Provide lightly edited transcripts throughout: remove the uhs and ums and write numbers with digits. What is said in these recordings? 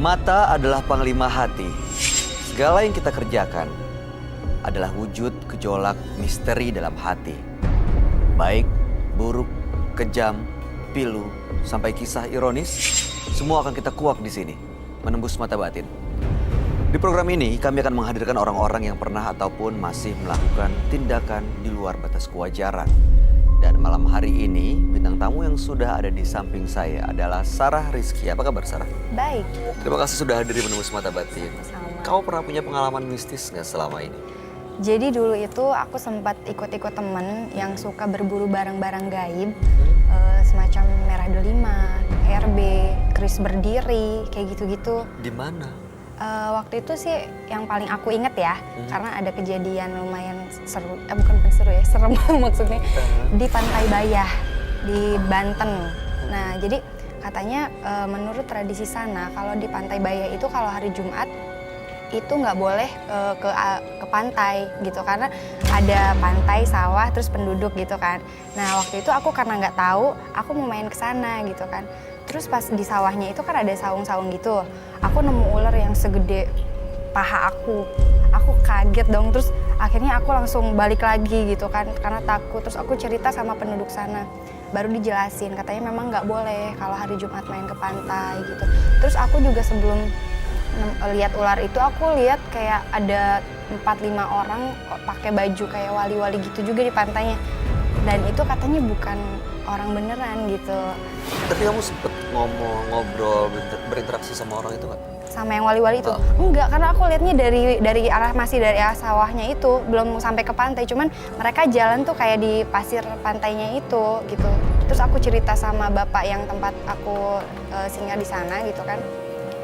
Mata adalah panglima hati. Segala yang kita kerjakan adalah wujud gejolak misteri dalam hati. Baik, buruk, kejam, pilu, sampai kisah ironis, semua akan kita kuak di sini, menembus mata batin. Di program ini, kami akan menghadirkan orang-orang yang pernah ataupun masih melakukan tindakan di luar batas kewajaran. Dan malam hari ini, bintang tamu yang sudah ada di samping saya adalah Sarah Rizky. Apa kabar, Sarah? Baik. Terima kasih sudah hadir di Menembus Mata Batin. Sama. Kamu pernah punya pengalaman mistis nggak selama ini? Jadi dulu itu aku sempat ikut-ikut temen yang suka berburu barang-barang gaib. Semacam merah delima, RB, keris berdiri, kayak gitu-gitu. Di mana? Waktu itu sih yang paling aku inget ya, karena ada kejadian lumayan seru, bukan seru ya, serem maksudnya, di Pantai Bayah, di Banten. Nah, jadi katanya menurut tradisi sana, kalau di Pantai Bayah itu kalau hari Jumat, itu nggak boleh ke pantai gitu, karena ada pantai, sawah, terus penduduk gitu kan. Nah, waktu itu aku karena nggak tahu, aku mau main ke sana gitu kan. Terus pas di sawahnya itu kan ada saung-saung gitu. Aku nemu ular yang segede paha aku. Aku kaget dong, terus akhirnya aku langsung balik lagi gitu kan, karena takut. Terus aku cerita sama penduduk sana. Baru dijelasin, katanya memang nggak boleh kalau hari Jumat main ke pantai gitu. Terus aku juga sebelum lihat ular itu, aku lihat kayak ada 4-5 orang pakai baju kayak wali-wali gitu juga di pantainya. Dan itu katanya bukan orang beneran gitu. Tapi kamu sempet ngobrol, berinteraksi sama orang itu nggak? Sama yang wali-wali itu? Enggak, karena aku lihatnya dari arah sawahnya itu, belum sampai ke pantai. Cuman mereka jalan tuh kayak di pasir pantainya itu gitu. Terus aku cerita sama bapak yang tempat aku singgah di sana gitu kan.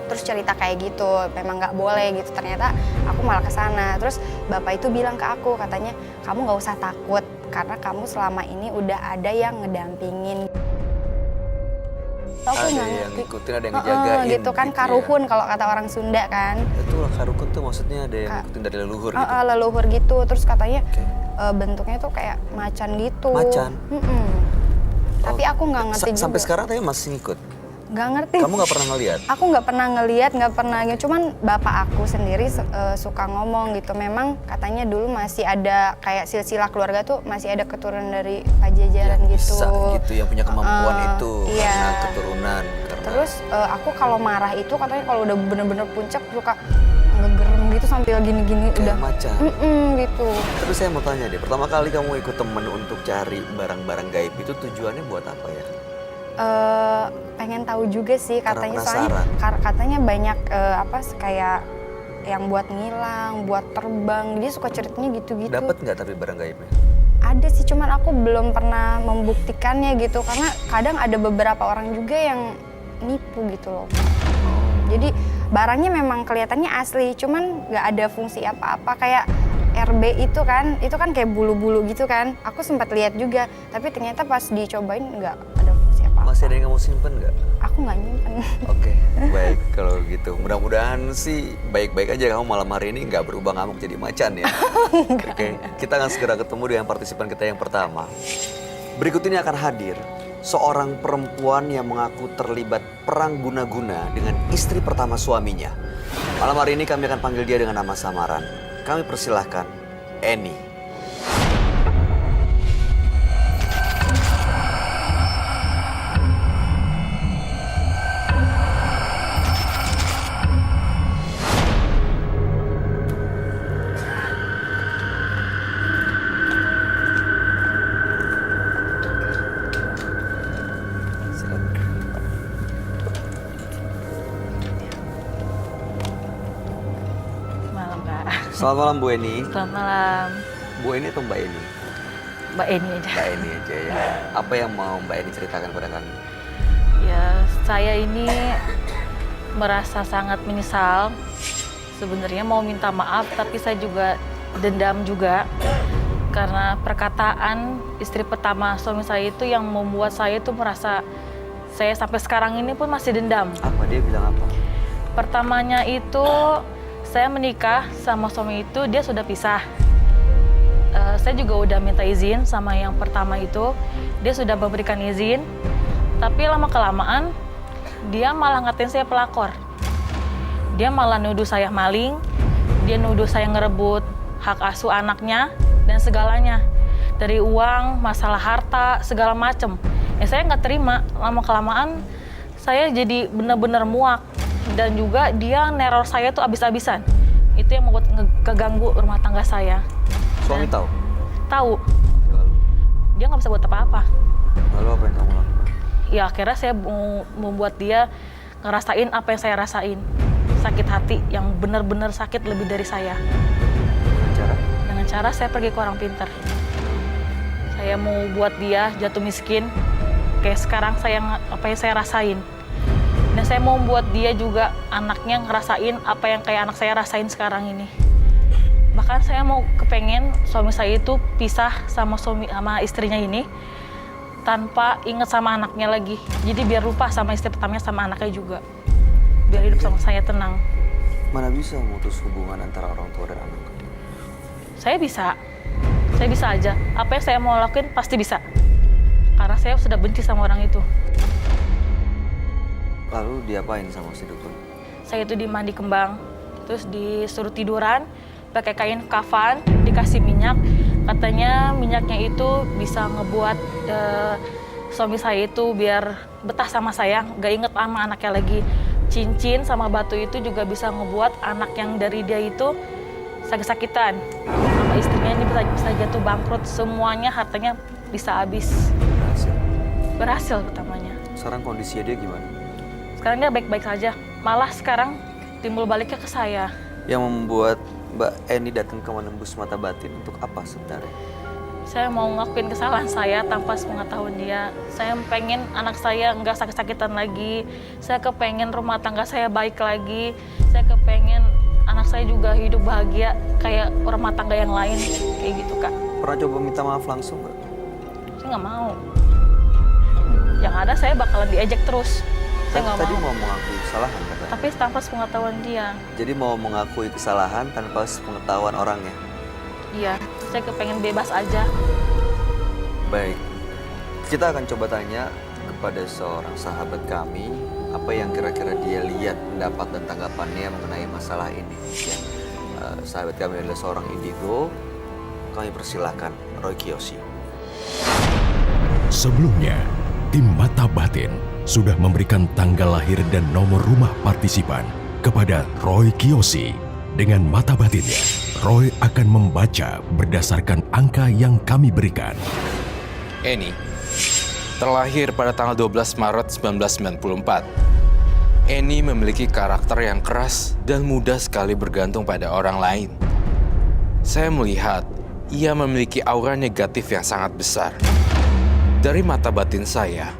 Terus cerita kayak gitu, memang nggak boleh gitu. Ternyata aku malah ke sana. Terus bapak itu bilang ke aku, katanya kamu nggak usah takut karena kamu selama ini udah ada yang ngedampingin. Ada yang ngikutin, ada yang ngejagain gitu kan, gitu karuhun ya. Kalau kata orang Sunda kan. Itu karuhun tuh maksudnya ada yang ngikutin dari leluhur gitu? Leluhur gitu, terus katanya bentuknya tuh kayak macan gitu. Macan? Tapi aku nggak ngerti juga. Sampai sekarang tapi masih ngikut? Nggak ngerti. Kamu nggak pernah ngeliat? Aku nggak pernah ngeliat, nggak pernah. Cuman bapak aku sendiri suka ngomong gitu. Memang katanya dulu masih ada kayak silsilah keluarga tuh masih ada keturunan dari Pajajaran gitu. Bisa gitu, yang punya kemampuan itu iya. karena keturunan. Terus aku kalau marah itu katanya kalau udah bener-bener puncak suka ngegerem gitu sambil gini-gini kayak udah macan. Gitu. Tapi saya mau tanya deh, pertama kali kamu ikut temen untuk cari barang-barang gaib itu tujuannya buat apa ya? Pengen tahu juga sih katanya, penasaran. Soalnya katanya banyak kayak yang buat ngilang, buat terbang, dia suka ceritanya gitu-gitu. Dapat nggak tapi barang gaibnya? Ada sih, cuman aku belum pernah membuktikannya gitu, karena kadang ada beberapa orang juga yang nipu gitu loh. Jadi barangnya memang kelihatannya asli, cuman nggak ada fungsi apa-apa. Kayak RB itu kan kayak bulu-bulu gitu kan. Aku sempat lihat juga, tapi ternyata pas dicobain nggak ada fungsi apa-apa. Masih ada yang kamu simpen nggak? Aku nggak nyimpen. Oke, baik kalau gitu. Mudah-mudahan sih baik-baik aja kamu malam hari ini nggak berubah ngamuk jadi macan ya. Oke, kita akan segera ketemu dengan partisipan kita yang pertama. Berikut ini akan hadir seorang perempuan yang mengaku terlibat perang guna-guna dengan istri pertama suaminya. Malam hari ini kami akan panggil dia dengan nama samaran. Kami persilahkan Eni. Selamat malam Bu Eni. Selamat malam. Bu Eni atau Mbak Eni? Mbak Eni aja. Mbak Eni aja ya. Apa yang mau Mbak Eni ceritakan pada kami? Ya, saya ini merasa sangat menyesal. Sebenarnya mau minta maaf, tapi saya juga dendam juga. Karena perkataan istri pertama suami saya itu yang membuat saya itu merasa saya sampai sekarang ini pun masih dendam. Apa dia bilang apa? Pertamanya itu saya menikah sama suami itu, dia sudah pisah. Saya juga udah minta izin sama yang pertama itu, dia sudah memberikan izin. Tapi lama-kelamaan, dia malah ngatain saya pelakor. Dia malah nuduh saya maling, dia nuduh saya ngerebut hak asuh anaknya dan segalanya. Dari uang, masalah harta, segala macem. Saya nggak terima, lama-kelamaan saya jadi benar-benar muak. Dan juga dia neror saya tuh abis-abisan. Itu yang membuat keganggu rumah tangga saya. Suami tahu? Tahu, Lalu, dia nggak bisa buat apa-apa. lalu apa yang kamu lakukan? Ya akhirnya saya membuat dia ngerasain apa yang saya rasain. Sakit hati yang benar-benar sakit lebih dari saya. Cara? Dengan cara saya pergi ke orang pintar. Saya mau buat dia jatuh miskin. Kayak sekarang apa yang saya rasain. Dan saya mau buat dia juga anaknya ngerasain apa yang kayak anak saya rasain sekarang ini. Bahkan saya mau kepengen suami saya itu pisah sama istrinya ini tanpa inget sama anaknya lagi. Jadi biar lupa sama istri pertamanya sama anaknya juga. Biar hidup sama saya tenang. Mana bisa memutus hubungan antara orang tua dan anak? Saya bisa aja. Apa yang saya mau lakuin pasti bisa. Karena saya sudah benci sama orang itu. Lalu diapain sama si dukun? Saya itu dimandi kembang, terus disuruh tiduran, pakai kain kafan, dikasih minyak. Katanya minyaknya itu bisa ngebuat suami saya itu biar betah sama saya, gak inget sama anaknya lagi. Cincin sama batu itu juga bisa ngebuat anak yang dari dia itu sakit-sakitan. Sama istrinya ini bisa jatuh bangkrut, semuanya hartanya bisa habis. Berhasil utamanya. Sekarang kondisinya dia gimana? Sekarang dia baik-baik saja. Malah sekarang timbul baliknya ke saya. Yang membuat Mbak Eni datang ke menembus mata batin untuk apa sebenarnya? Saya mau ngakuin kesalahan saya tanpa sepengetahuan dia. Saya pengen anak saya nggak sakit-sakitan lagi. Saya kepengen rumah tangga saya baik lagi. Saya kepengen anak saya juga hidup bahagia kayak rumah tangga yang lain. Kayak gitu, Kak. Pernah coba minta maaf langsung nggak? Saya nggak mau. Yang ada saya bakalan diejek terus. Saya nggak Tadi mau. mau mengakui kesalahan katanya. Tapi tanpa sepengetahuan dia. Jadi mau mengakui kesalahan tanpa sepengetahuan orangnya? Iya, saya kepengen bebas aja. Baik, kita akan coba tanya kepada seorang sahabat kami apa yang kira-kira dia lihat, pendapat dan tanggapannya mengenai masalah ini. Ya. Sahabat kami adalah seorang indigo, kami persilahkan Roy Kiyoshi. Sebelumnya, tim Mata Batin sudah memberikan tanggal lahir dan nomor rumah partisipan kepada Roy Kiyoshi. Dengan mata batinnya, Roy akan membaca berdasarkan angka yang kami berikan. Eni terlahir pada tanggal 12 Maret 1994. Eni memiliki karakter yang keras dan mudah sekali bergantung pada orang lain. Saya melihat ia memiliki aura negatif yang sangat besar. Dari mata batin saya,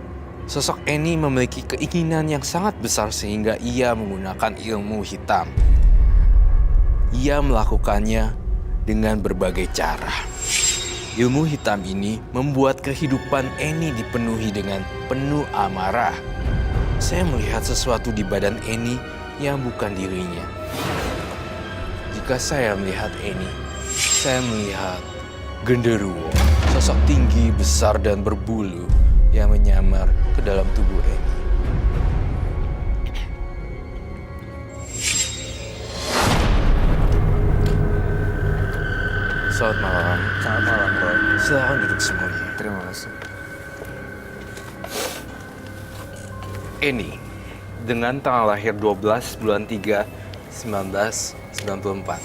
sosok Eni memiliki keinginan yang sangat besar sehingga ia menggunakan ilmu hitam. Ia melakukannya dengan berbagai cara. Ilmu hitam ini membuat kehidupan Eni dipenuhi dengan penuh amarah. Saya melihat sesuatu di badan Eni yang bukan dirinya. Jika saya melihat Eni, saya melihat genderuwo, sosok tinggi, besar, dan berbulu yang menyamar ke dalam tubuh Eni. Selamat malam. Selamat malam, Roy. Silakan duduk semuanya. Terima kasih. Eni, dengan tanggal lahir 12 bulan 3, 1994.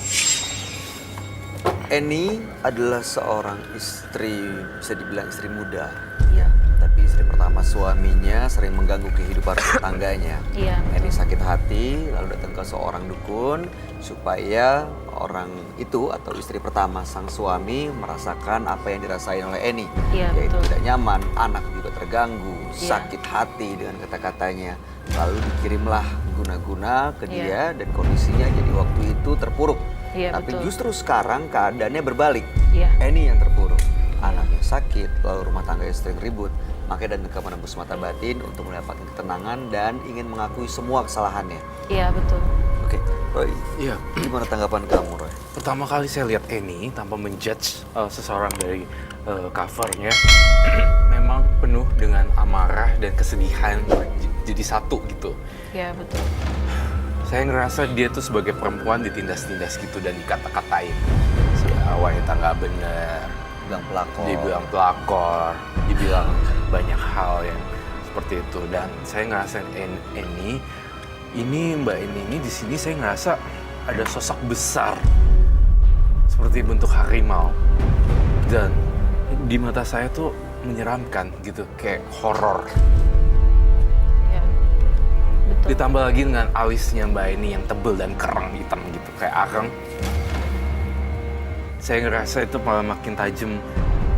Eni adalah seorang istri, bisa dibilang istri muda. Iya. Tapi istri pertama suaminya sering mengganggu kehidupan rumah tangganya. Iya. Eni sakit hati, lalu datang ke seorang dukun supaya orang itu atau istri pertama sang suami merasakan apa yang dirasain oleh Eni. Iya, Yaitu betul. tidak nyaman, anak juga terganggu, Iya. sakit hati dengan kata-katanya. Lalu dikirimlah guna-guna ke Iya. dia dan kondisinya jadi waktu itu terpuruk. Iya, Tapi betul. justru sekarang keadaannya berbalik. Iya. Eni yang terpuruk, anaknya sakit, lalu rumah tangganya sering ribut. Makanya datang ke menembus mata batin untuk mendapatkan ketenangan dan ingin mengakui semua kesalahannya. Iya, betul. Oke, Roy, Iya, gimana tanggapan kamu, Roy? pertama kali saya lihat Eni tanpa menjudge seseorang dari covernya, memang penuh dengan amarah dan kesedihan jadi satu gitu. Iya, betul. Saya ngerasa dia tuh sebagai perempuan ditindas-tindas gitu dan dikata-katain. Wanita nggak bener, Bilang pelakor. dibilang pelakor, dibilang banyak hal yang seperti itu. Dan saya ngerasain Mbak ini di sini saya ngerasa ada sosok besar seperti bentuk harimau. Dan di mata saya tuh menyeramkan gitu, kayak horor. Ya, betul. Ditambah lagi dengan alisnya Mbak ini yang tebel dan kerang hitam gitu, kayak arang. Saya ngerasa itu malah makin tajam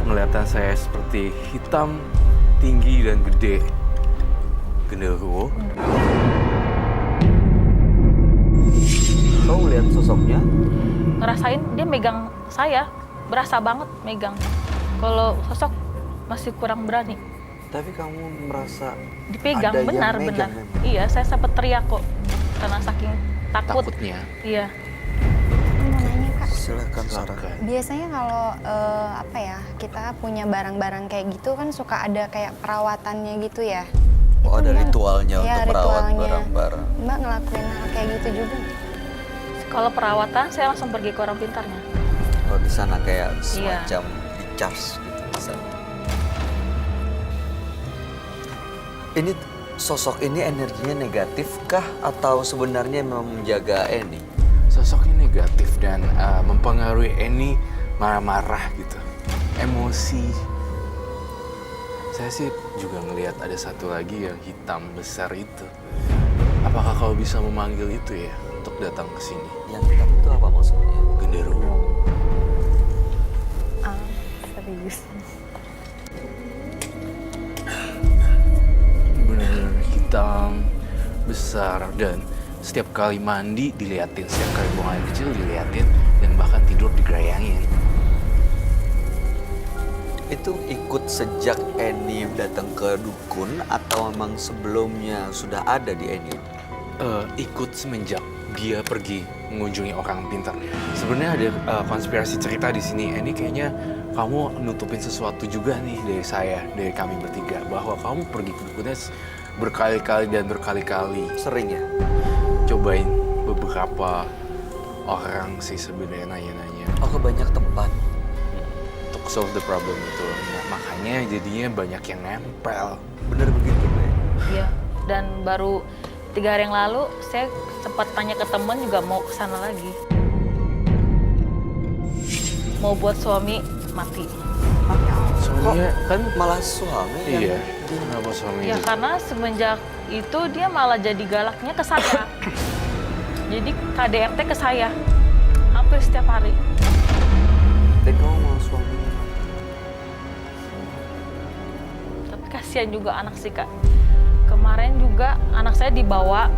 penglihatan saya seperti hitam, tinggi, dan gede. Genderuwo. Kau lihat sosoknya? Ngerasain dia megang saya, berasa banget megang. Kalau sosok masih kurang berani. Tapi kamu merasa Dipegang, ada yang benar. megang memang? Iya, saya sempat teriak kok. Karena saking takut. Takutnya. Iya. Mau nanya Kak, Silakan Sarah. Oke. biasanya kalau apa ya, kita punya barang-barang kayak gitu kan suka ada kayak perawatannya gitu ya. Oh, Itu ada Mbak- ritualnya Iya, untuk merawat ritualnya. barang-barang. Mbak ngelakuin hal kayak gitu juga nggak? Kalau perawatan saya langsung pergi ke orang pintarnya. Kalau di sana kayak Iya. semacam di charge gitu bisa. Ini sosok ini energinya negatif kah atau sebenarnya memang menjaga Eni? Sosoknya negatif dan mempengaruhi Eni marah-marah gitu. Emosi. Saya sih juga ngelihat ada satu lagi yang hitam besar itu. Apakah kau bisa memanggil itu ya untuk datang ke sini? Yang hitam itu apa maksudnya? Genderuwo. Serius. Benar-benar hitam, besar, dan setiap kali mandi diliatin, setiap kali buang air kecil diliatin, dan bahkan tidur digerayangin. Itu ikut sejak Eni datang ke dukun atau memang sebelumnya sudah ada di Eni? Ikut semenjak dia pergi mengunjungi orang pintar. Sebenarnya ada konspirasi cerita di sini. Ini kayaknya kamu nutupin sesuatu juga nih dari saya, dari kami bertiga, bahwa kamu pergi ke dukunnya berkali-kali dan berkali-kali. Sering ya? Cobain beberapa orang sih sebenarnya nanya-nanya Oh, ke banyak tempat. untuk solve the problem itu. Nah, makanya jadinya banyak yang nempel. Bener begitu, Mbak? Iya. Dan baru 3 hari yang lalu saya sempat tanya ke temen juga mau ke sana lagi. Mau buat suami mati. Soalnya kan Malah suami iya, yang kenapa suami Ya itu? karena semenjak itu dia malah jadi galaknya ke saya. Jadi KDRT ke saya. Hampir setiap hari. Dan kamu mau suaminya? Tapi kasihan juga anak sih Kak. Kemarin juga anak saya dibawa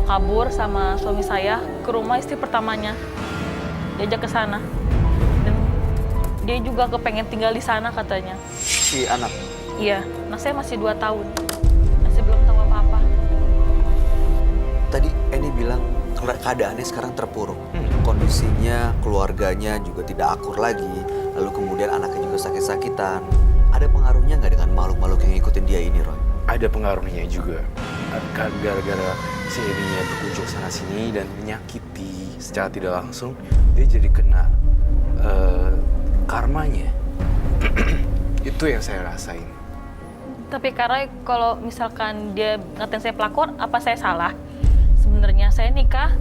kabur sama suami saya ke rumah istri pertamanya. Diajak ke sana. Dan dia juga kepengen tinggal di sana katanya. Si anak. Iya, anak saya masih 2 tahun. Masih belum tahu apa-apa. Tadi Eni bilang keadaannya sekarang terpuruk. Kondisinya, keluarganya juga tidak akur lagi. Lalu kemudian anaknya juga sakit-sakitan. Ada pengaruhnya nggak dengan makhluk-makhluk yang ngikutin dia ini, Roy? Ada pengaruhnya juga. Gara-gara si Eninya berkunjung sana-sini dan menyakiti secara tidak langsung, dia jadi kena karmanya. Itu yang saya rasain. Tapi karena kalau misalkan dia ngatain saya pelakor, apa saya salah? Sebenarnya saya nikah,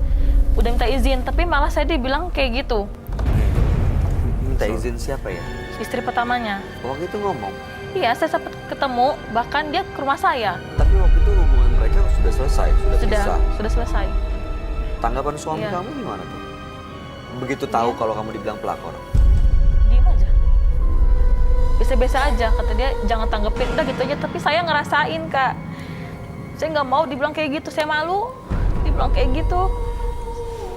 udah minta izin, tapi malah saya dibilang kayak gitu. Minta izin siapa ya? Istri pertamanya. Waktu itu ngomong. Iya, saya sempat ketemu, bahkan dia ke rumah saya. Tapi waktu itu hubungan mereka sudah selesai, sudah pisah. Sudah selesai. Tanggapan suami Iya. kamu gimana tuh? Begitu tahu Iya. kalau kamu dibilang pelakor. Diem aja. Biasa-biasa aja, kata dia jangan tanggepin, udah gitu aja. Tapi saya ngerasain, Kak. Saya nggak mau dibilang kayak gitu, saya malu. Dibilang kayak gitu.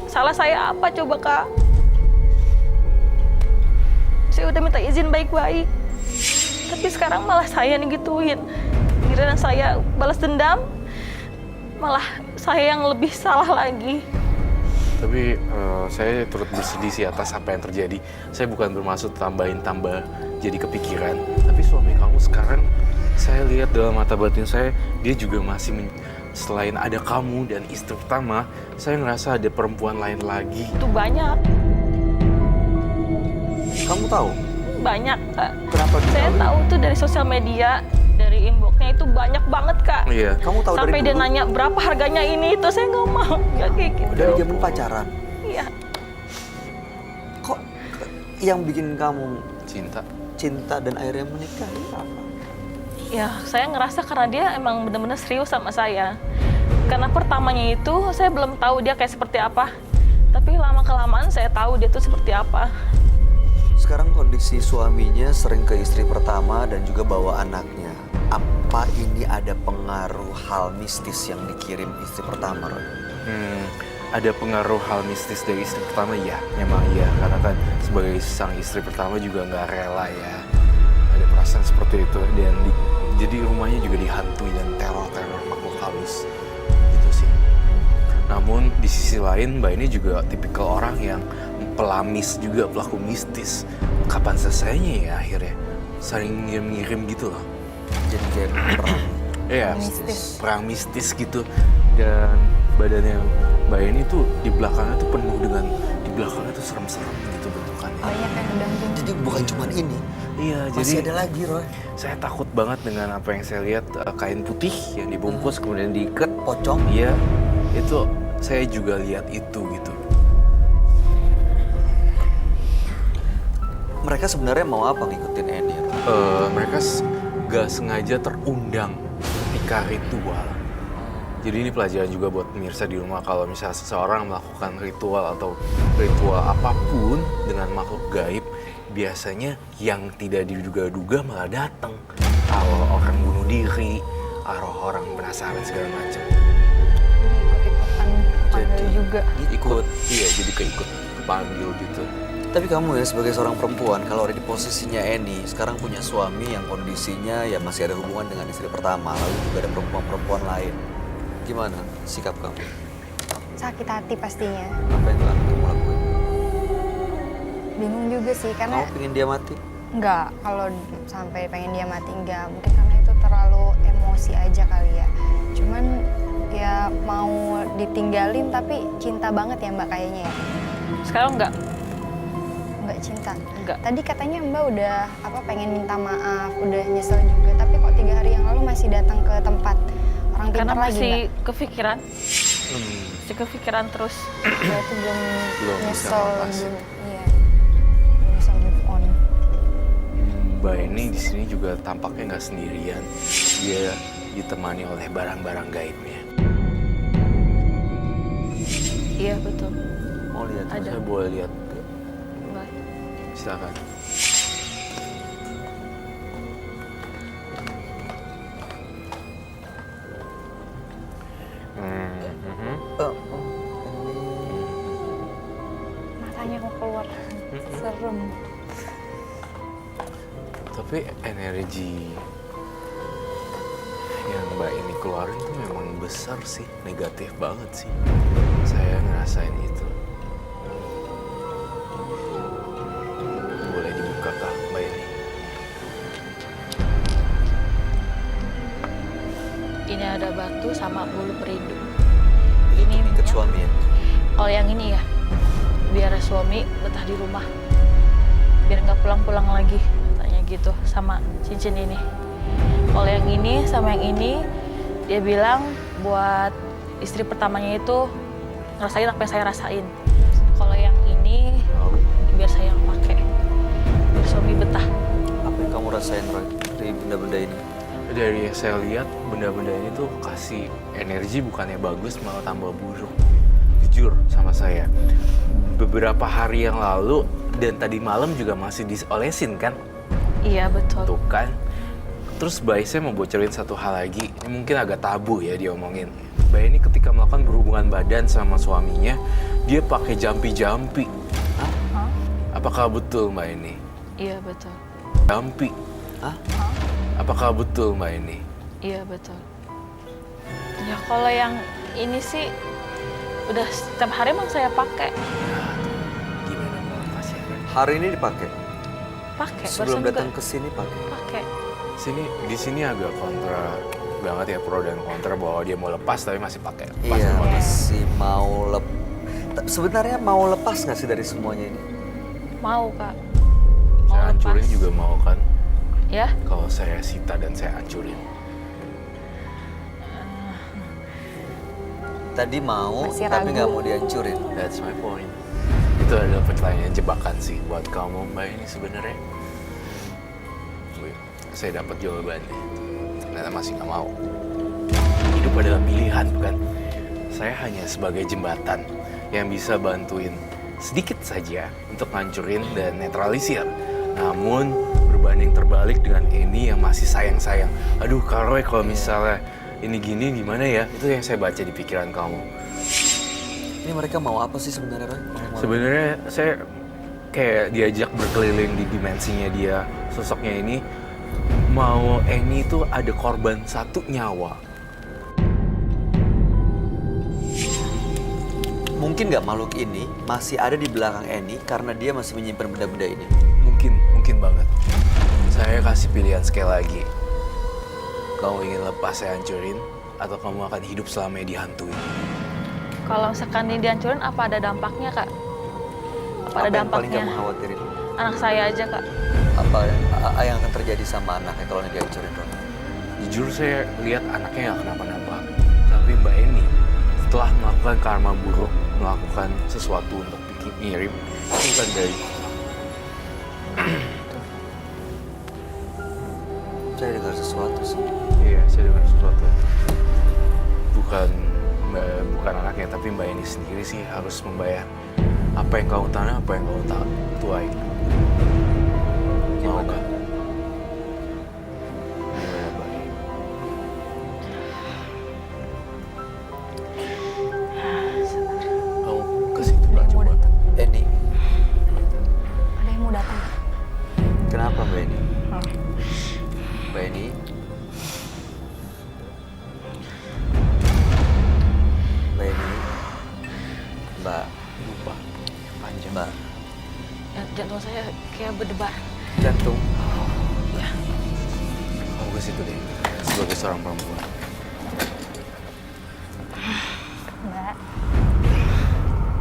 Salah saya apa coba, Kak? Saya udah minta izin baik-baik. Tapi sekarang malah saya nih gituin. Giliran saya balas dendam, malah saya yang lebih salah lagi. Tapi saya turut bersedih sih atas apa yang terjadi. Saya bukan bermaksud tambah jadi kepikiran. Tapi suami kamu sekarang Saya lihat dalam mata batin saya, dia juga masih selain ada kamu dan istri pertama, saya ngerasa ada perempuan lain lagi. Itu banyak, Kamu tahu? banyak Kak. Kenapa dia Saya tahu tuh dari sosial media, dari inboxnya itu banyak banget Kak. Iya. Kamu tahu Sampai dari dia dulu? nanya berapa harganya ini, itu saya nggak mau, nggak kayak gitu. Dari zaman pacaran. Iya. Kok yang bikin kamu Cinta. cinta dan akhirnya menikah ini apa? Ya, saya ngerasa karena dia emang benar-benar serius sama saya. Karena pertamanya itu saya belum tahu dia kayak seperti apa. Tapi lama-kelamaan saya tahu dia tuh seperti apa. Sekarang kondisi suaminya sering ke istri pertama dan juga bawa anaknya. Apa ini ada pengaruh hal mistis yang dikirim istri pertama, Roy? Ada pengaruh hal mistis dari istri pertama ya, memang iya. Karena kan sebagai sang istri pertama juga nggak rela ya. Ada perasaan seperti itu dan jadi rumahnya juga dihantui dan teror-teror makhluk halus. Itu sih. Namun di sisi lain Mbak ini juga tipikal orang yang pelamis juga, pelaku mistis. Kapan selesainya ya akhirnya? Saling ngirim-ngirim gitu loh. Jadi kayak perang. Iya, Mistis. perang mistis gitu. Dan badannya Mbak ini tuh di belakangnya tuh penuh dengan, di belakangnya tuh serem-serem gitu bentukannya. Banyak yang udah mungkin. Jadi bukan cuma ini, Iya, masih jadi ada lagi, Roy. saya takut banget dengan apa yang saya lihat, kain putih yang dibungkus kemudian diikat. Pocong. Iya, itu saya juga lihat itu gitu. Mereka sebenarnya mau apa ngikutin Eni, Roy? Mereka gak sengaja terundang ketika ritual. Jadi ini pelajaran juga buat pemirsa di rumah, kalau misalnya seseorang melakukan ritual atau ritual apapun dengan makhluk gaib, biasanya yang tidak diduga-duga malah datang. Arwah orang bunuh diri, arwah orang penasaran segala macam. Ikut-ikutan panggil juga. Ikut, iya jadi keikut kepanggil gitu. Tapi kamu ya sebagai seorang perempuan, kalau ada di posisinya Eni, sekarang punya suami yang kondisinya ya masih ada hubungan dengan istri pertama, lalu juga ada perempuan-perempuan lain. Gimana sikap kamu? Sakit hati pastinya. Apa yang kamu lakuin? Bingung juga sih karena Kamu pengen dia mati? enggak, kalau sampai pengen dia mati enggak. Mungkin karena itu terlalu emosi aja kali ya. Cuman ya mau ditinggalin tapi cinta banget ya Mbak kayaknya ya. Sekarang enggak. Enggak cinta. Enggak. Tadi katanya Mbak udah pengen minta maaf, udah nyesel juga. Tapi kok 3 hari yang lalu masih datang ke tempat orang Karena pintar lagi masih Mbak. kepikiran. Masih kepikiran terus. Berarti belum Belum bisa nyesel, ngelepasin. iya. Belum bisa move on. Mbak ini di sini juga tampaknya nggak sendirian. Dia ditemani oleh barang-barang gaibnya. Iya betul. Mau lihat? Ada. Saya boleh lihat? Mbak. Silakan. Matanya mau keluar. Serem. Tapi energi yang Mbak ini keluarin tuh memang besar sih, negatif banget sih. Saya ngerasain itu. Boleh dibuka kah Mbak ini? Ini ada batu sama bulu perindu. Ini Ini ikut suami ya? Kalau yang ini ya, biar suami betah di rumah. Biar nggak pulang-pulang lagi, katanya gitu, sama cincin ini. Kalau yang ini sama yang ini, dia bilang buat istri pertamanya itu ngerasain apa yang saya rasain. Kalau yang ini, biar saya yang pakai. Biar suami betah. Apa yang kamu rasain, Roy, dari benda-benda ini? Dari yang saya lihat, benda-benda ini tuh kasih energi bukannya bagus, malah tambah buruk. Jujur sama saya, beberapa hari yang lalu dan tadi malam juga masih diolesin kan? Iya betul. Tuh kan. Terus Mbak saya mau bocorin satu hal lagi, ini mungkin agak tabu ya diomongin. Mbak ini ketika melakukan berhubungan badan sama suaminya, dia pakai jampi-jampi. Hah? Apakah betul Mbak ini? Iya betul. Jampi. Hah? Apakah betul Mbak ini? Iya betul. Ya kalau yang ini sih udah setiap hari emang saya pakai. Gimana mau pasien? Hari ini dipakai? Pakai. Sebelum barusan datang juga ke sini pakai? pakai. Di sini agak kontra banget ya, pro dan kontra bahwa dia mau lepas tapi masih pakai. Iya, masih mau sebenarnya mau lepas nggak sih dari semuanya ini? Mau, Kak. Saya Mau hancurin lepas. juga mau kan? Ya? Kalau saya sita dan saya hancurin. Tadi mau, Masih tapi ragu. nggak mau dihancurin. That's my point. Itu adalah pertanyaan jebakan sih buat kamu Mbak ini sebenarnya. Wih, saya dapat jawabannya. Ternyata masih nggak mau. Hidup adalah pilihan, bukan? Saya hanya sebagai jembatan yang bisa bantuin sedikit saja untuk ngancurin dan netralisir. Namun berbanding terbalik dengan ini yang masih sayang-sayang. Aduh, Kak Roy, kalau misalnya ini gini gimana ya? Itu yang saya baca di pikiran kamu. Ini mereka mau apa sih sebenarnya, Roy? Sebenarnya saya kayak diajak berkeliling di dimensinya dia, sosoknya ini. Mau Annie itu ada korban 1 nyawa. Mungkin nggak makhluk ini masih ada di belakang Annie karena dia masih menyimpan benda-benda ini. Mungkin banget. Saya kasih pilihan sekali lagi. Kamu ingin lepas saya hancurin, atau kamu akan hidup selama dihantui? Kalau misalkan ini dihancurin, apa ada dampaknya, Kak? Apa ada yang paling dampaknya? kamu khawatirin? Anak saya aja, Kak. Apa yang akan terjadi sama anaknya kalau ini dihancurin, Roy? Jujur saya lihat anaknya nggak kenapa-napa. Tapi Mbak Eni setelah melakukan karma buruk, melakukan sesuatu untuk bikin mirip, itu bukan dari Saya dengar sesuatu sih. Iya, saya dengar sesuatu. Bukan anaknya, tapi Mbak Eni sendiri sih harus membayar apa yang kau tanam, apa yang kau tuai. Mau kan? Gimana, Mbak Eni? Kamu ke situ Ada nggak yang mau coba? datang. Annie, Ada yang mau datang. kenapa Mbak Annie? Mbak Annie? Mbak Annie? Mbak? Lupa. Panjang. Mbak? Jantung saya kayak berdebar. Jantung? Kamu ke situ deh, sebagai seorang perempuan. Mbak,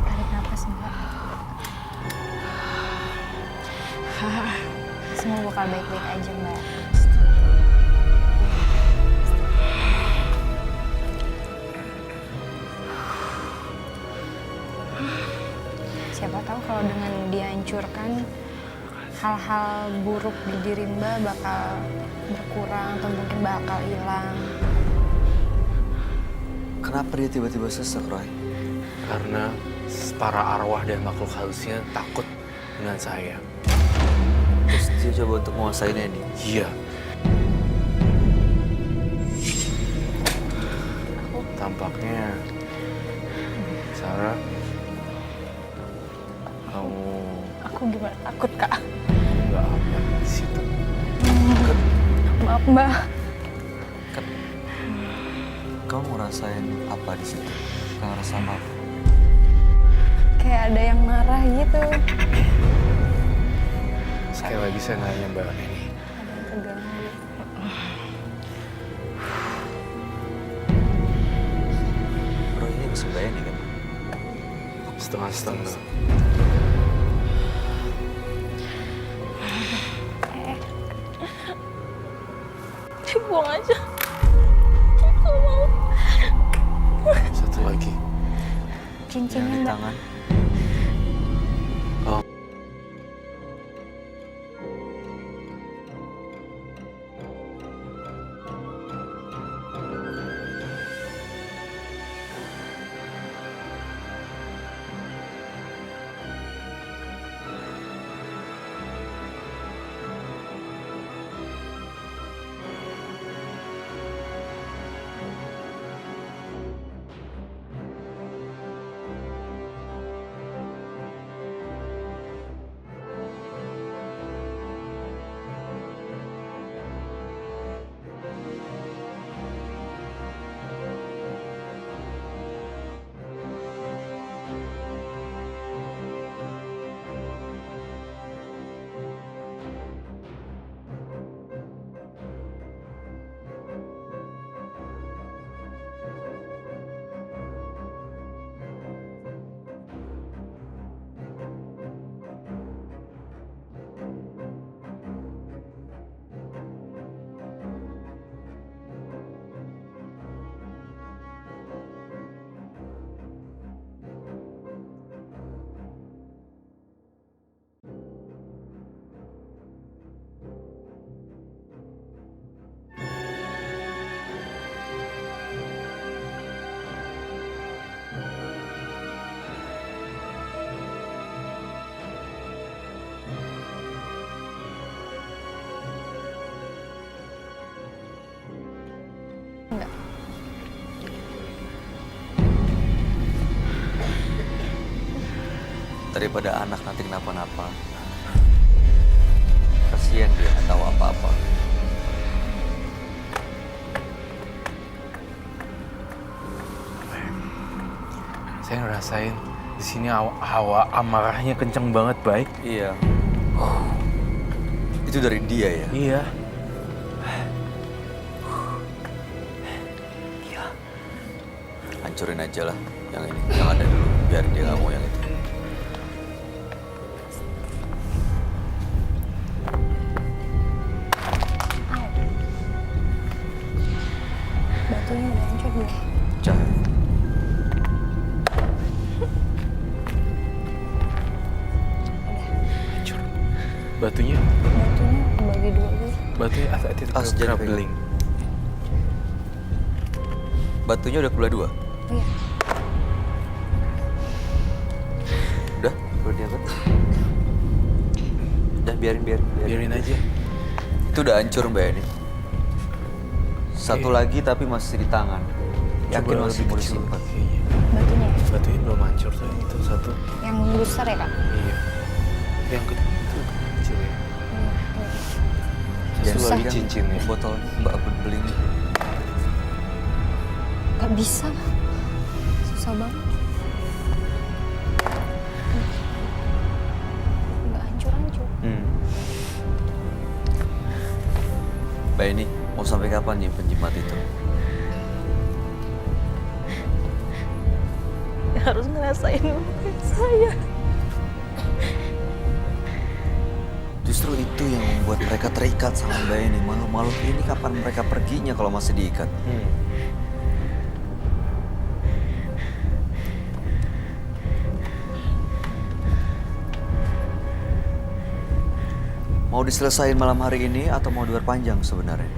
tarik nafas Mbak. Semua bakal baik-baik aja Mbak. Siapa tahu kalau dengan dihancurkan, hal-hal buruk di diri Mbak bakal berkurang atau mungkin bakal hilang. Kenapa dia tiba-tiba sesek, Roy? Karena para arwah dan makhluk halusnya takut dengan saya. Terus dia coba untuk menguasain Annie. Iya. Tampaknya Sarah, kamu Aku gimana? Takut Kak. nggak aman di situ. Maaf Mbak. Kamu ngerasain apa di situ? Kamu ngerasa apa? Kayak ada yang marah gitu. Sekali lagi saya nanya Mbak Eni. Ada yang keganggu. Roy ini masih Mbak Annie kan? Setengah-setengah. Buang aja. Aku mau. Satu lagi. Yang Cincinnya di Mbak. tangan. daripada anak nanti kenapa-napa. Kasihan dia nggak tahu apa-apa. Saya ngerasain di sini hawa amarahnya kenceng banget, baik. Iya. Itu dari dia ya? Iya. Hancurin aja lah yang ini, yang ada dulu. Biar dia nggak mau yang itu. Batunya udah hancur belum? Jangan. Hancur. Batunya Bagi dua dulu. Batunya hati-hati Ah, sejajar beling. Batunya udah kebelah dua? Iya. Udah? Udah diangkat? Udah, biarin Biarin aja. Itu udah hancur Mbak Eni. Satu Oke. lagi tapi masih di tangan. Yakin Coba masih lebih mau kecil disimpan? kayaknya. Batunya ya? Batunya belum hancur tuh, itu satu. Yang besar ya, Kak? Iya. Yang itu kecil ya. Jangan Satu lagi pegang cincinnya. Botol Mbak beling. Gak bisa. Susah banget. Gak hancur-hancur. Mbak Eni, mau sampai kapan nyimpen jimat itu? Harus ngerasain saya. Justru itu yang membuat mereka terikat sama Mbak Eni. Malu-malu ini kapan mereka perginya kalau masih diikat? Mau diselesain malam hari ini atau mau diperpanjang sebenarnya?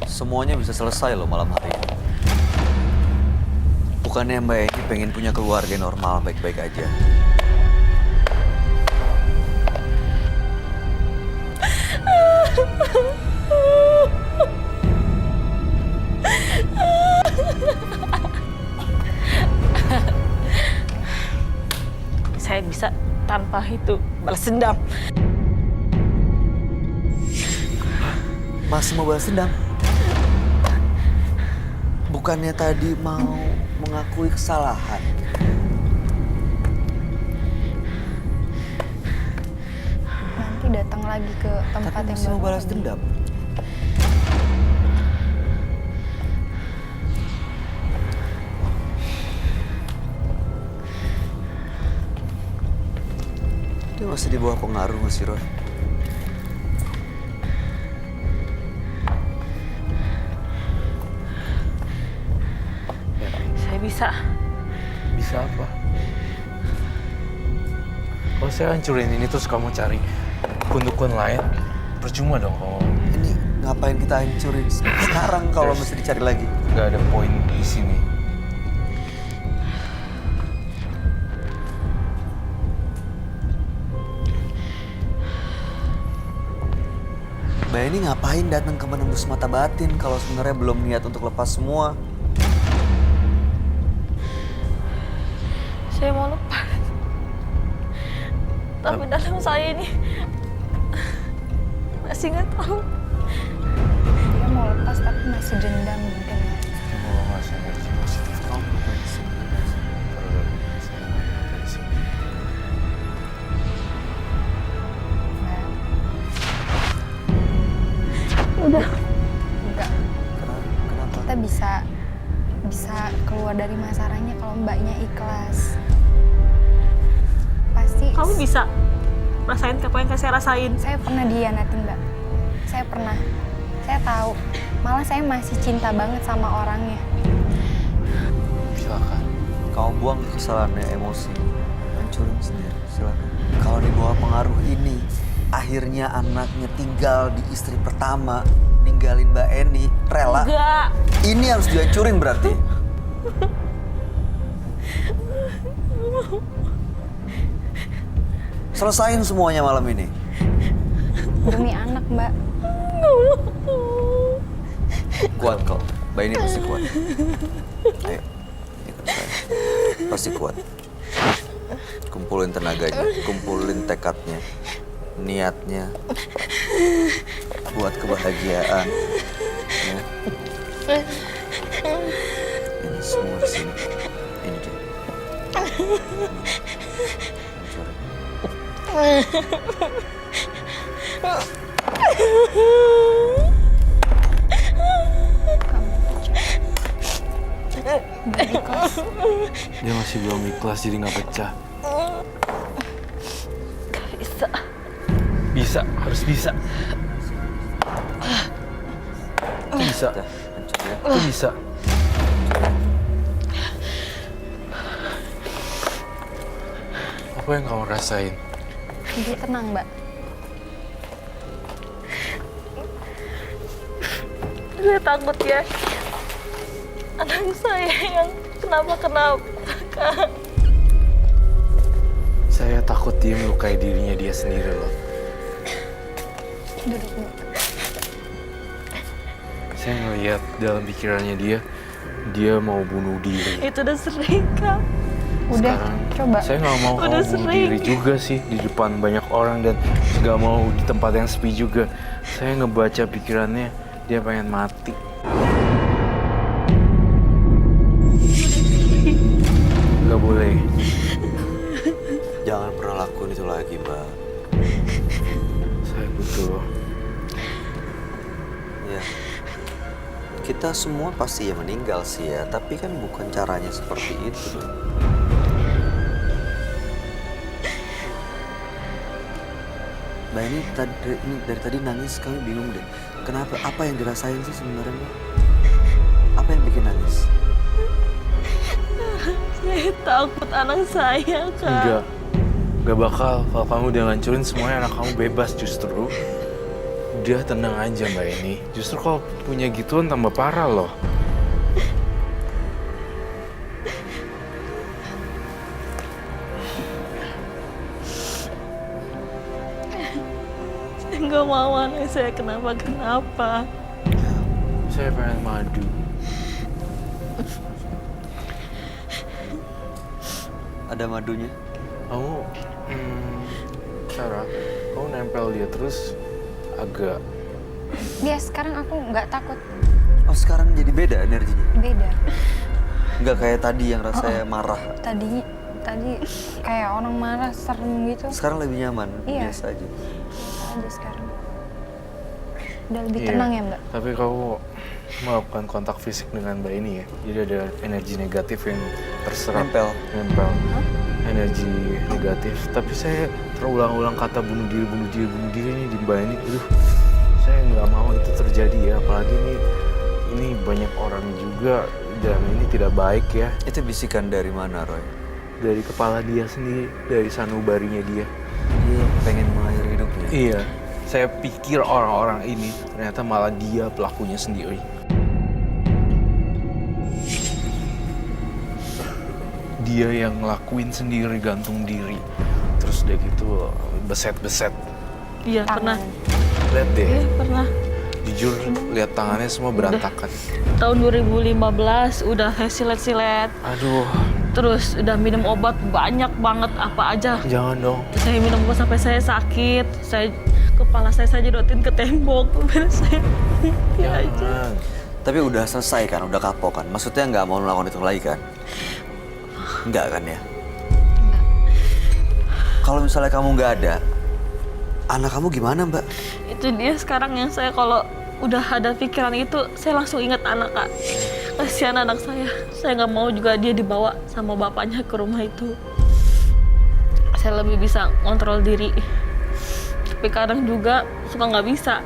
Semuanya bisa selesai loh malam hari ini. Bukannya Mbak Eni pengen punya keluarga normal baik-baik aja. Saya bisa tanpa itu balas dendam. Masih mau balas dendam? Bukannya tadi mau mengakui kesalahan? Nanti datang lagi ke tempat Tapi yang masih mau baru balas lagi. dendam? Dia masih di bawah pengaruh masih Roy. Saya bisa. Bisa apa? Kalau saya hancurin ini terus kamu cari dukun-dukun lain, percuma dong kamu. Ini ngapain kita hancurin sekarang kalau mesti dicari lagi? Nggak ada poin di sini. Mbak ini ngapain datang ke menembus mata batin kalau sebenarnya belum niat untuk lepas semua? Saya mau lepas. Tapi dalam saya ini masih nggak tahu. Dia mau lepas tapi masih dendam mungkin ya. Coba ngasih energi positif kamu dari sini. Saya dari sini. Nah, Udah. enggak. Kenapa? Kita bisa keluar dari masalahnya kalau mbaknya ikhlas. Pasti Kamu bisa rasain apa yang saya rasain. saya pernah dihianatin, Mbak. Saya pernah. Saya tahu. Malah saya masih cinta banget sama orangnya. Silakan. Kau buang kesalahannya emosi, hancurin sendiri, silakan. Kalau di bawah pengaruh ini, akhirnya anaknya tinggal di istri pertama, ninggalin Mbak Eni, rela. Enggak. Ini harus dihancurin berarti. Selesain semuanya malam ini. Demi anak, Mbak. Kuat kok. Mbak ini pasti kuat. Ayo, ikut saya. Pasti kuat. Kumpulin tenaganya, kumpulin tekadnya, niatnya, buat kebahagiaan. Ya. Ini semua di sini. Ini dia. Dia masih belum ikhlas jadi nggak pecah. Gak bisa. Bisa, harus bisa. Kok bisa? Udah, hancur ya. Kok bisa? Apa yang kamu rasain? Ibu tenang, Mbak. Saya takut ya. Anak saya yang kenapa-kenapa, Kak. Saya takut dia melukai dirinya dia sendiri loh. Duduk, Mbak. Saya ngeliat dalam pikirannya dia mau bunuh diri. Itu udah sering, Kak. Udah, Sekarang coba. saya nggak mau Udah kamu bunuh sering. diri juga sih di depan banyak orang dan nggak mau di tempat yang sepi juga. Saya ngebaca pikirannya dia pengen mati. Nggak boleh. Jangan pernah lakuin itu lagi, Mbak. Saya butuh. Ya. Kita semua pasti ya meninggal sih ya, tapi kan bukan caranya seperti itu. Mbak ini dari tadi nangis, kami bingung deh. Kenapa? Apa yang dirasain sih sebenarnya, Mbak? Apa yang bikin nangis? Saya takut anak saya, Kak. Nggak bakal. Kalau kamu udah ngancurin semuanya, anak kamu bebas justru. Udah tenang aja Mbak ini. Justru kalau punya gituan tambah parah loh. Saya nggak mau anak saya kenapa-kenapa. Saya pengen madu. Ada madunya? Kamu, Sarah, kamu nempel dia terus agak. Dia sekarang aku nggak takut. Oh, sekarang jadi beda energinya? Beda. Nggak kayak tadi yang rasanya marah. Tadi kayak orang marah, serem gitu. Sekarang lebih nyaman, Iya. biasa aja. Aja sekarang. Udah lebih Iya, tenang ya, Mbak? Tapi kamu melakukan kontak fisik dengan Mbak ini ya. Jadi ada energi negatif yang terserap. Nempel. Energi negatif. Tapi saya terulang-ulang kata bunuh diri ini di Mbak ini. Aduh, saya nggak mau itu terjadi ya. Apalagi ini banyak orang juga dan ini tidak baik ya. Itu bisikan dari mana, Roy? Dari kepala dia sendiri, dari sanubarinya dia. Dia pengen mengakhiri hidupnya. Iya, saya pikir orang-orang ini ternyata malah dia pelakunya sendiri. Dia yang ngelakuin sendiri, gantung diri. Terus udah gitu beset-beset. Iya, pernah. Lihat deh, Iya, pernah. jujur lihat tangannya semua berantakan. Tahun 2015 udah saya silet-silet. Aduh, Terus udah minum obat banyak banget apa aja. jangan dong. Saya minum obat sampai saya sakit. Kepala saya jodotin ke tembok. Biar saya ya aja. Jangan. Tapi udah selesai kan, udah kapok kan? Maksudnya nggak mau melakukan itu lagi kan? Nggak kan ya? Kalau misalnya kamu nggak ada, anak kamu gimana, Mbak? Itu dia sekarang yang saya kalau udah ada pikiran itu, saya langsung ingat anak, Kak. Kasihan anak saya. Saya nggak mau juga dia dibawa sama bapaknya ke rumah itu. Saya lebih bisa kontrol diri. Tapi kadang juga suka nggak bisa.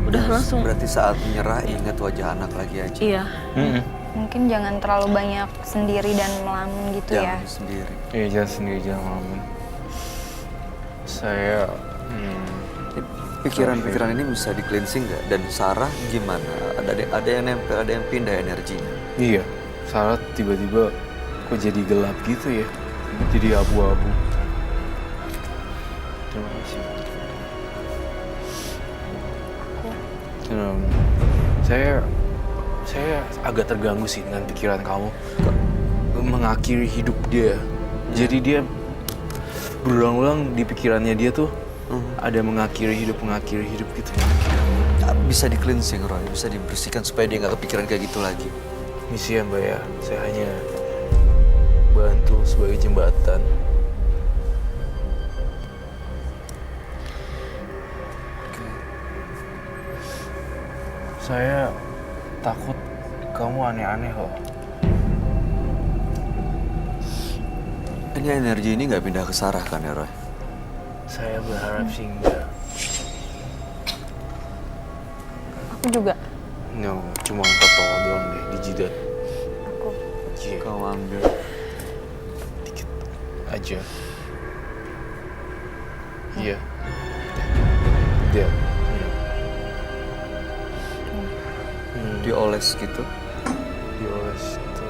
Udah langsung. Berarti saat menyerah ingat wajah anak lagi aja. Iya. Mungkin jangan terlalu banyak sendiri dan melamun gitu ya. Jangan sendiri. Iya, jangan sendiri, jangan ngelamun. Saya, Pikiran-pikiran ini bisa di cleansing nggak? Dan Sarah gimana? Ada yang nempel, ada yang pindah energinya. iya, Sarah tiba-tiba kok jadi gelap gitu ya, jadi abu-abu. Terima kasih. Saya agak terganggu sih dengan pikiran kamu mengakhiri hidup dia. Jadi dia berulang-ulang di pikirannya dia tuh ada mengakhiri hidup gitu. Bisa di cleansing, Roy. Bisa dibersihkan supaya dia nggak kepikiran kayak gitu lagi. Misi ya Mbak ya, saya hanya bantu sebagai jembatan. Saya takut kamu aneh-aneh loh. Ini energi ini nggak pindah ke Sarah kan ya, Roy? Saya berharap sih enggak. Aku juga. No, cuma tato doang deh di jidat. Aku. Iya, Kau ambil. dikit aja. Iya. Dia. Dioles gitu. Dioles itu.